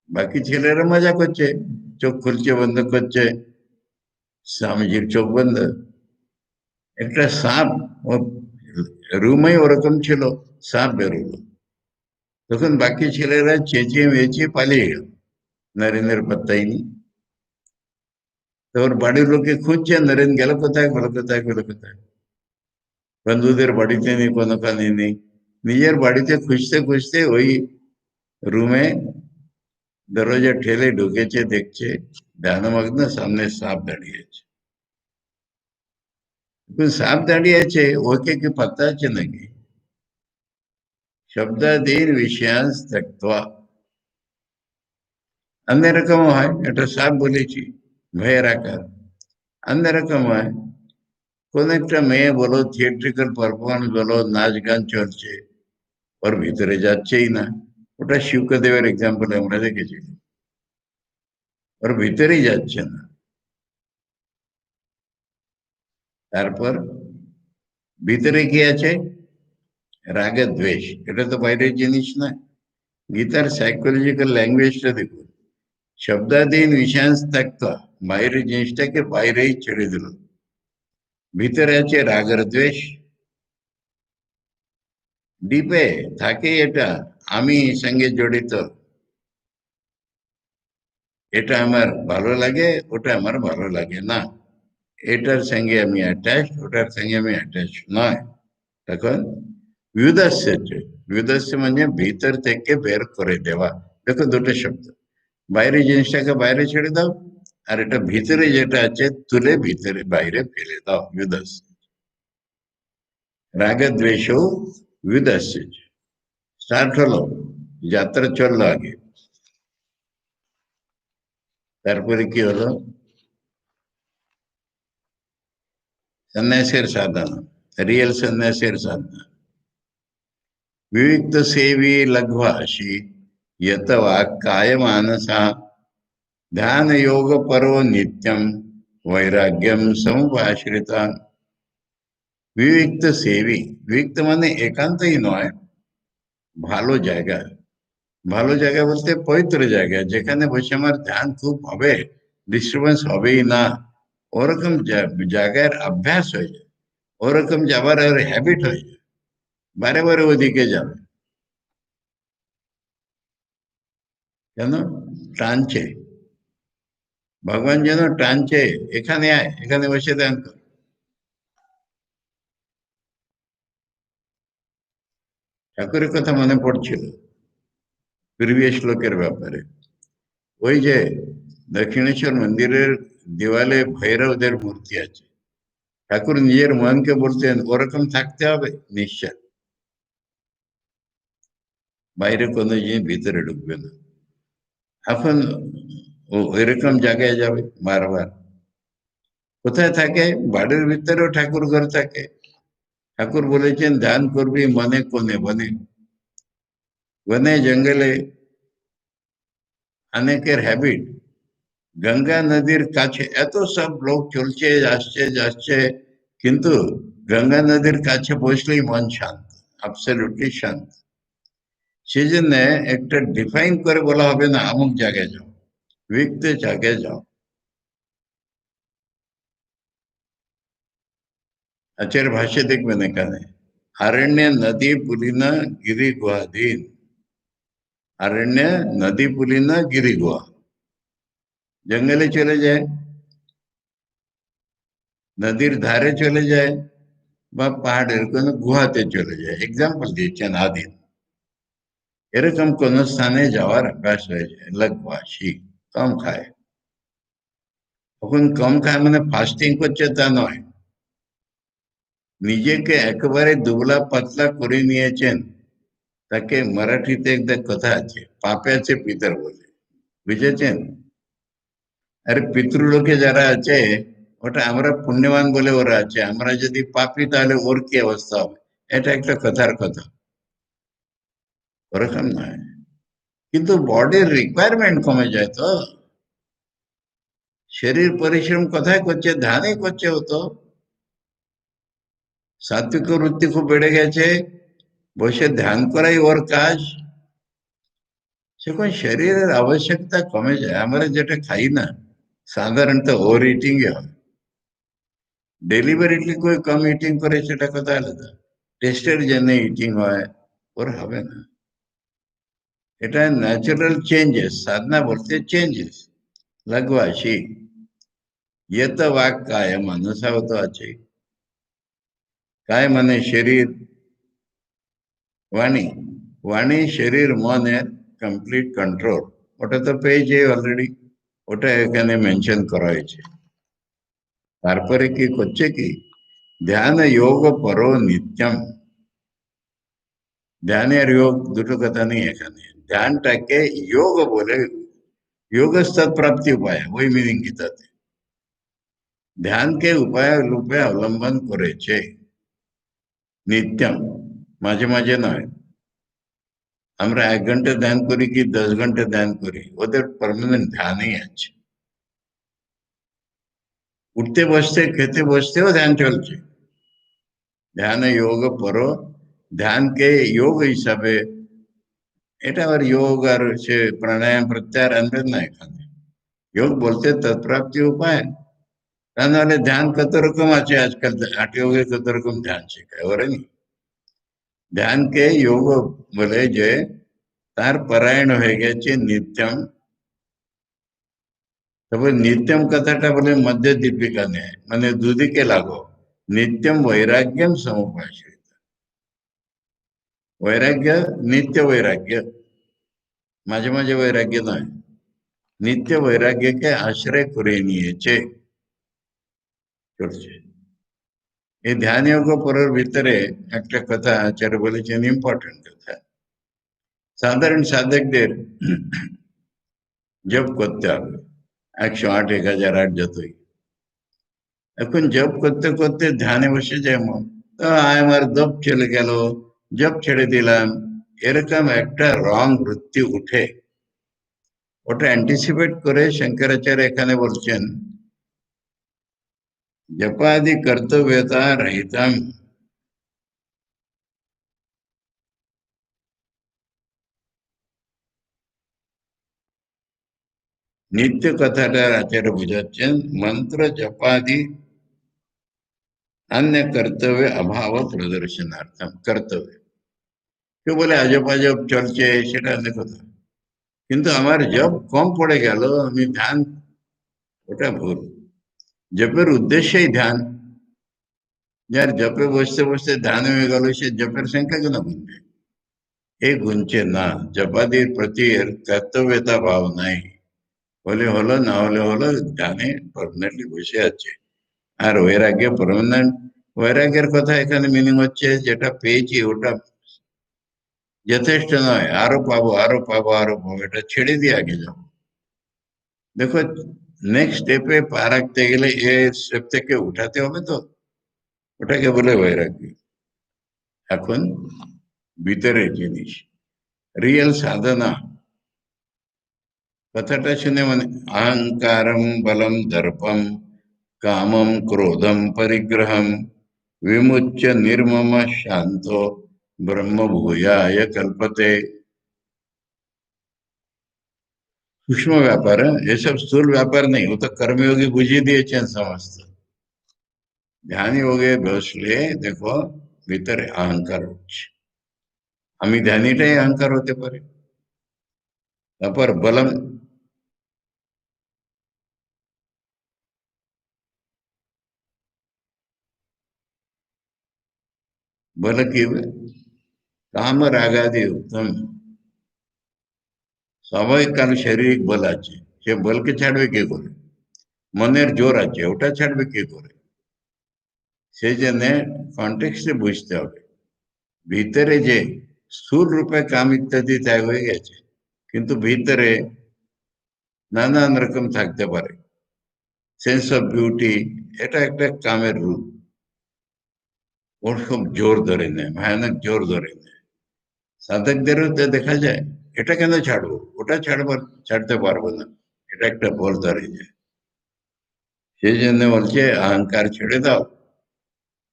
বাকি ছেলেরা মজা করছে, চোখ খুলছে বন্ধ করছে, স্বামীজির চোখ বন্ধ। একটা সাপ রুমে ওরকম ছিল, সাপ বেরোলো। তখন বাকি ছেলেরা চেঁচিয়ে মেঁচিয়ে পালিয়ে গেল, নরেনের পাত্তাই নেই। তো ওর বাড়ির লোকে খুঁজছে, নরেন গেল কোথায়, গেল কোথায়, গেল কোথায়। বন্ধুদের বাড়িতে নেই, কোনোখানে নেই। নিজের বাড়িতে খুঁজতে খুঁজতে ওই রুমে দরজা ঠেলে ঢুকেছে, দেখছে ধ্যানমগ্ন সামনে সাপ দাঁড়িয়ে আছে। সাপ দাঁড়িয়ে আছে, ওকে কি পাত্তা আছে নাকি? শব্দাদীন বিষয়াংশ ত্যক্ত্বা। অন্যরকম হয়, এটা সাপ বলেছি ভয়ের আকার। অন্যরকম হয়, কোন একটা মেয়ে বলো, থিয়েট্রিক্যাল পারফরমেন্স বলো, নাচ গান চলছে, ওর ভিতরে যাচ্ছেই না। ওটা শিবকাদেবের এক্সাম্পল আমরা দেখেছি, ওর ভিতরেই যাচ্ছে না। তারপর ভিতরে কি আছে? রাগে দ্বেষ, এটা তো বাইরের জিনিস না। গীতার সাইকোলজিক্যাল ল্যাঙ্গুয়েজটা দেখুন, শব্দাদীন বিষয়াংশ ত্যক্ত্বা, বাইরের জিনিসটাকে বাইরেই ছেড়ে দিল। ভিতরে আছে রাগ আর দ্বেষ, ডিপে থাকে এটা আমি সঙ্গে জড়িত, এটা আমার ভালো লাগে, ওটা আমার ভালো লাগে না, এটার সঙ্গে আমি অ্যাটাচ, ওটার সঙ্গে আমি অ্যাটাচ নয়। তখন বিউদাস্য, বিউদাস্য মানে ভিতর থেকে বের করে দেওয়া। দেখো দুটো শব্দ, বাইরে জিনিসটাকে বাইরে ছেড়ে দাও, আর এটা ভিতরে যেটা আছে তুলে ভিতরে বাইরে ফেলে দাও, বিউদাস্য। রাগ দ্বেষ বিউদাস্য। স্টার্ট হলো, যাত্রা চললো আগে। তারপরে কি হলো? সন্ন্যাসের সাধনা, রিয়েল সন্ন্যাসের সাধনা। विविक्त सेवी लघ्वाशी यत वाक्काय मानसा ध्यान योग परो नित्यम वैराग्यम समुपाश्रिता। বিবিক্ত সেবী, বিবিক্ত মানে একান্তই নয়, ভালো জায়গা। ভালো জায়গা বলতে পবিত্র জায়গা, যেখানে বসে আমার ধ্যান খুব হবে, ডিস্টার্বেন্স হবেই না, ওরকম জায়গার অভ্যাস হয়ে যায়, ওরকম যাবার আর হ্যাবিট হয়ে যায়, বারে বারে ওদিকে যাবে। কেন? টানছে, ভগবান যেন টানছে, এখানে আয়, এখানে বসে ধ্যান কর। ঠাকুরের কথা মনে পড়ছিল প্রিভিয়াস শ্লোকের ব্যাপারে। ওই যে দক্ষিণেশ্বর মন্দিরের দেওয়ালে ভৈরবদের মূর্তি আছে, ঠাকুর নিজের মনকে বলতেন ওরকম থাকতে হবে নিশ্চয়, বাইরে কোনো জিনিস ভিতরে ঢুকবে না। এখন ও এরকম জায়গায় যাবে বারবার। কোথায় থাকে? বাড়ির ভিতরেও ঠাকুর ঘর থাকে। ঠাকুর বলেছেন ধ্যান করবি মনে কোণে বনে, বনে জঙ্গলে। অনেকের হ্যাবিট গঙ্গা নদীর কাছে, এত সব লোক চলছে আসছে যাচ্ছে, কিন্তু গঙ্গা নদীর কাছে বসলেই মন শান্ত, অ্যাবসলিউটলি শান্ত। সেই জন্য একটা ডিফাইন করে বলা হবে না অমুক জায়গায় যাও, বিবিক্ত জায়গায় যাও। আচার ভাষা দেখবেন এখানে, अरण्य नदी पुलिन गिरी गुहाधीन, अरण्य नदी पुलिन गिरी गुहा, জঙ্গলে চলে যায়, নদীর ধারে চলে যায়, বা পাহাড়ের কোন গুহাতে চলে যায়, এক্সাম্পল দিয়েছেন আদিন। এরকম কোন স্থানে যাওয়ার অভ্যাস হয়ে যায় লঘ্বাসী, কম খায়। তখন কম খায় মানে ফাস্টিং করছে তা নয়, নিজেকে একেবারে দুবলা পাতলা করে নিয়েছেন, তাকে মারাঠিতে একটা কথা আছে, পাপে আছে পিতর বলে, বুঝেছেন? আরে পিতৃলোকে যারা আছে ওটা আমরা পুণ্যবান বলে ওরা আছে, আমরা যদি পাপী তাহলে ওর কি অবস্থা হবে? এটা একটা কথার কথা, ওরকম নয়। কিন্তু বডির রিকোয়ারমেন্ট কমে যায় তো, শরীর পরিশ্রম কোথায় করছে? ধ্যানই করছে ও তো। সাত্বিক বৃত্তি খুব বেড়ে গেছে, বসে ধ্যান করাই ওর কাজ। সেখন শরীরের আবশ্যকতা কমে যায়, আমরা যেটা খাই না সাধারণত ওভার ইটিং হয়। ডেলিভারিটলি কেউ কম ইটিং করে সেটা কথা আলাদা, টেস্টের জন্য ইটিং হয়, ওর হবে না। এটা ন্যাচারাল চেঞ্জেস, সাধনা বলতে চেঞ্জেস। লঘুয়াশি ইয়ে তো वाक काय माणसावर तो আছে। काय মানে শরীর, वाणी, वाणी শরীর মনের কমপ্লিট কন্ট্রোল, ওটা তো পেয়েছে অলরেডি, ওটা এখানে মেনশন করা হয়েছে। তারপরে কি করছে কি, ধ্যান যোগ পরো নিত্যম। ধ্যান আর যোগ দুটো কথা নেই এখানে, ধ্যানটাকে যোগ বলে, যোগ প্রাপ্তি উপায়, ওই মিনিং গীতাতে ধ্যানকে উপায় রূপে অবলম্বন করেছে নিত্যম, মাঝে মাঝে নয়। আমরা 1 ঘন্টা ধ্যান করি কি 10 ঘন্টা ধ্যান করি, ওদের পার্মানেন্ট ধ্যানই আছে। উঠতে বসতে খেতে বসতেও ধ্যান চলছে। ধ্যান যোগ পরো, ধ্যানকে যোগ হিসাবে, এটা আর যোগ আর সে প্রাণায়াম প্রত্যাহার আনবেন না এখানে। যোগ বলতে তৎপ্রাপ্তি উপায়। তা নাহলে ধ্যান কত রকম আছে আজকাল, হাঁটি যোগে কত রকম ধ্যান শেখায়, ওরা নি। ধ্যানকে যোগ বলে যে তার পরায়ণ হয়ে গেছে নিত্যম। তবে নিত্যম কথাটা বলে মধ্য দীপিকা নেয়, মানে দুদিকে লাগো। নিত্যম বৈরাগ্যম সমুপাশ্রিত, বৈরাগ্য নিত্য বৈরাগ্য, মাঝে মাঝে বৈরাগ্য নয়, নিত্য বৈরাগ্যকে আশ্রয় করে নিয়েছে, চলছে। এই ধ্যান যোগ পরের ভিতরে একটা কথা আচার্য বলেছেন, ইম্পর্টেন্ট কথা। সাধারণ সাধকদের জপ করতে হবে 108, 1008 যতই। এখন জপ করতে করতে ধ্যানে বসে যায় মন, তো আমার জপ চলে গেল, জপ ছেড়ে দিলাম, এরকম একটা রং বৃত্তি উঠে। ওটা অ্যান্টিসিপেট করে শঙ্করাচার্য এখানে বলছেন, জপাদি কর্তব্যতা রহিতম। নিত্য কথাটার আচার্য বুঝাচ্ছেন, মন্ত্র জপাদি अन्य कर्तव्य अभाव प्रदर्शनार्थम कर्तव्य। কেউ বলে আজব আজব চলছে, সেটা অন্য কথা, কিন্তু আমার জব কম পড়ে গেল, আমি ধ্যান, ওটা ভুল। জপের উদ্দেশ্যই ধ্যান। যার জপে বসতে বসতে ধ্যান হয়ে গেল, সে জপের সংখ্যা কেন গুনবে? এই গুনছে না, জপাদির প্রতি এর কর্তব্যতা ভাব নাই, হলে হলো না হলে হলো, ধ্যানে পার্মানেন্টলি বসে আছে। আর বৈরাগ্য পার্মানেন্ট, বৈরাগ্যের কথা এখানে মিনিং হচ্ছে যেটা পেয়েছি ওটা যথেষ্ট নয়, আরো পাবো আরো পাবো আরো পাবো, এটা ছেড়ে দিয়ে আগে যাবো। দেখো, নেক্সট স্টেপে পা রাখতে গেলে এ স্টেপ থেকে উঠাতে হবে তো, ওটাকে বলে বৈরাগ্য। এখন ভিতরের জিনিস, রিয়েল সাধনা, কথাটা শুনে মানে অহংকারম বলম দর্পম কামম ক্রোধম পরিগ্রহম विमुच्य निर्मम शांतो ब्रह्म भूयाय कल्पते। सूक्ष्म व्यापार है ये सब, स्थूल व्यापार नहीं, वो तो कर्मयोगी बुझी दिए समस्त। ध्यान योगे বসলে দেখো ভিতরে অহংকার হচ্ছে, আমি ধ্যানীটাই অহংকার হতে পারে। তারপর বলম, বলে কি হবে? কাম রাগাদি উত্তম, স্বাভাবিক কারণ শারীরিক বল আছে, সে বলকে ছাড়বে কে করে? মনের জোর আছে, ওটা ছাড়বে কে করে? সেই জন্য কন্টেক্সটে বুঝতে হবে, ভিতরে যে স্থূল রূপে কাম ইত্যাদি ত্যাগ হয়ে গেছে, কিন্তু ভিতরে নানান রকম থাকতে পারে। সেন্স অফ বিউটি, এটা একটা কামের রূপ। ওর খুব জোর ধরে নেয়, ভয়ানক জোর ধরে নেয়। সাধকদেরও তো দেখা যায়, এটা কেন ছাড়বো, ওটা ছাড়তে পারবো না, এটা একটা বল ধরে যায়। সেই জন্য বলছে অহংকার ছেড়ে দাও,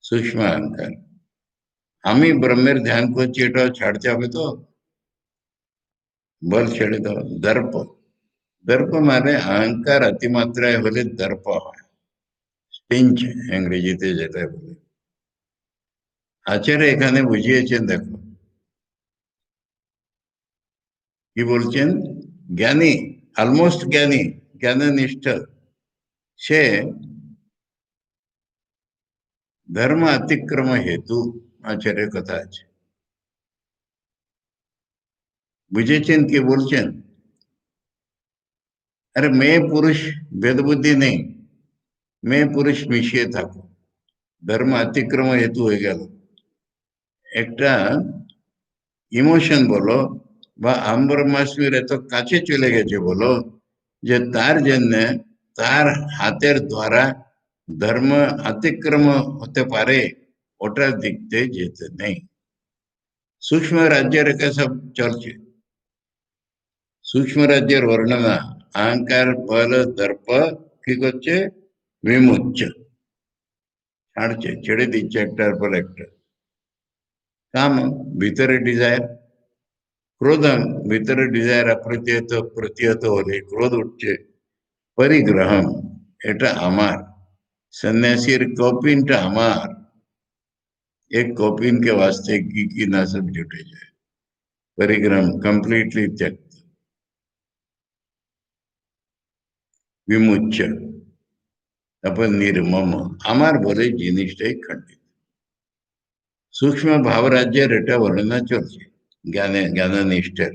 সূক্ষ্ম অহংকার। আমি ব্রহ্মের ধ্যান করছি, এটাও ছাড়তে হবে তো, বল ছেড়ে দাও। দর্প, দর্প মানে অহংকার অতিমাত্রায় হলে দর্প হয়, স্টিঞ্চ ইংরেজিতে যেটা বলে। আচার্য এখানে বুঝিয়েছেন, দেখো কি বলছেন। জ্ঞানী, অলমোস্ট জ্ঞানী, জ্ঞাননিষ্ঠ, সে ধর্ম অতিক্রম হেতু, আচার্য কথা আছে। বুঝেছেন কি বলছেন? আরে মেয়ে পুরুষ ভেদ বুদ্ধি নেই, মেয়ে পুরুষ মিশিয়ে থাকো, ধর্ম অতিক্রম হেতু হয়ে গেল। একটা ইমোশন বলো, বা আম্বরমাসমির এত কাছে চলে গেছে বলো, যে তার জন্য তার হাতের দ্বারা ধর্ম অতিক্রম হতে পারে, ওটার দিক দিয়ে যেতে নেই। সূক্ষ্ম রাজ্যের রেখা সব চলছে, সূক্ষ্ম রাজ্যের বর্ণনা, অহংকার বল দর্প কি করছে, বিমুচ্চ, ছাড়ছে, ছেড়ে দিচ্ছে একটার পর একটা। কাম, ভিতরে ডিজায়ার, ক্রোধম, ভিতরে ডিজায়ার প্রতিহত হলে ক্রোধ উঠছে। পরিগ্রহম, এটা আমার, সন্ন্যাসীর কপিনটা আমার, एक कॉपिन के वास्ते की ना सब जुटे जाए। परिग्रह कंप्लीटली त्यक्त, विमुच्य, अपन निर्मम, আমার বলে জিনিসটাই খণ্ডিত। সূক্ষ্ম ভাবরাজ্যের এটা বর্ণনা চলছে জ্ঞাননিষ্ঠের।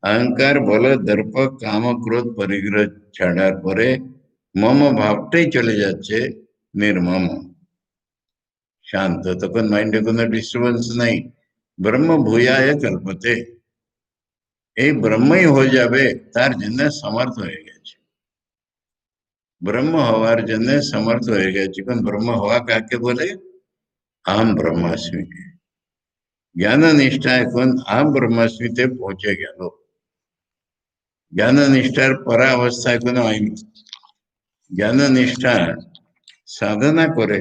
অহংকার বল দর্প কাম ক্রোধ পরিগ্রহ ছাড়ার পরে মম ভাবটাই চলে যাচ্ছে, নির্মম, শান্ত, তখন মাইন্ডে কোনো ডিস্টার্বেন্স নাই। ব্রহ্ম ভূয়ায় কল্পতে, এই ব্রহ্মই হয়ে যাবে তার জন্য সমর্থ হয়ে গেছে, ব্রহ্ম হওয়ার জন্য সমর্থ হয়ে গেছে। কোন ব্রহ্ম হওয়া কাকে বলে? আহম ব্রহ্মাস্মি। জ্ঞান নিষ্ঠা এখন আহম ব্রহ্মাস্মিতে পৌঁছে গেল, জ্ঞান নিষ্ঠার পরাবস্থা এখনো হয়নি। জ্ঞান নিষ্ঠা সাধনা করে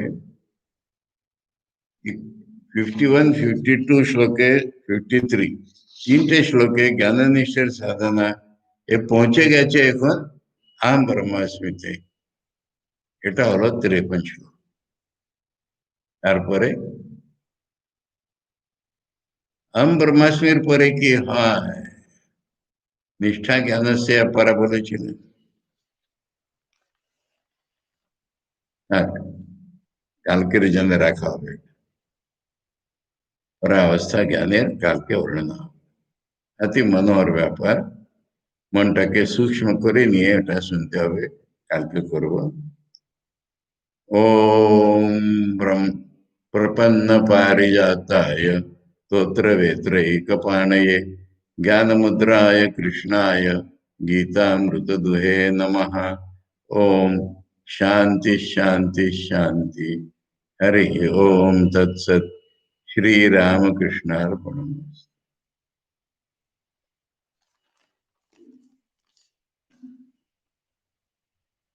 51, 52 শ্লোকে, 53, তিনটে শ্লোকে জ্ঞান নিষ্ঠার সাধনা এ পৌঁছে গেছে এখন আহম ব্রহ্মাস্মিতে। এটা হলো 53 শ্লোক। তারপরে আহম ব্রহ্মাস্মির পরে কি হয়? নিষ্ঠা জ্ঞান সে অপারা বলেছিলেন। হ্যাঁ, কালকের জন্য রাখা হবে, পরাবস্থা জ্ঞানের কালকে বর্ণনা হবে। অতি মনোহর ব্যাপার, মনটাকে সূক্ষ্ম করে নিয়ে এটা শুনতে হবে, কালকে করব। ओम ब्रह्म प्रपन्न पारिजाताय स्तोत्र वेत्रैकपाणये ज्ञान मुद्राय कृष्णाय गीतामृत दुहे नमः। ओम शांति शांति शांति। हरि ओम तत्सत। श्री रामकृष्णार्पणम्।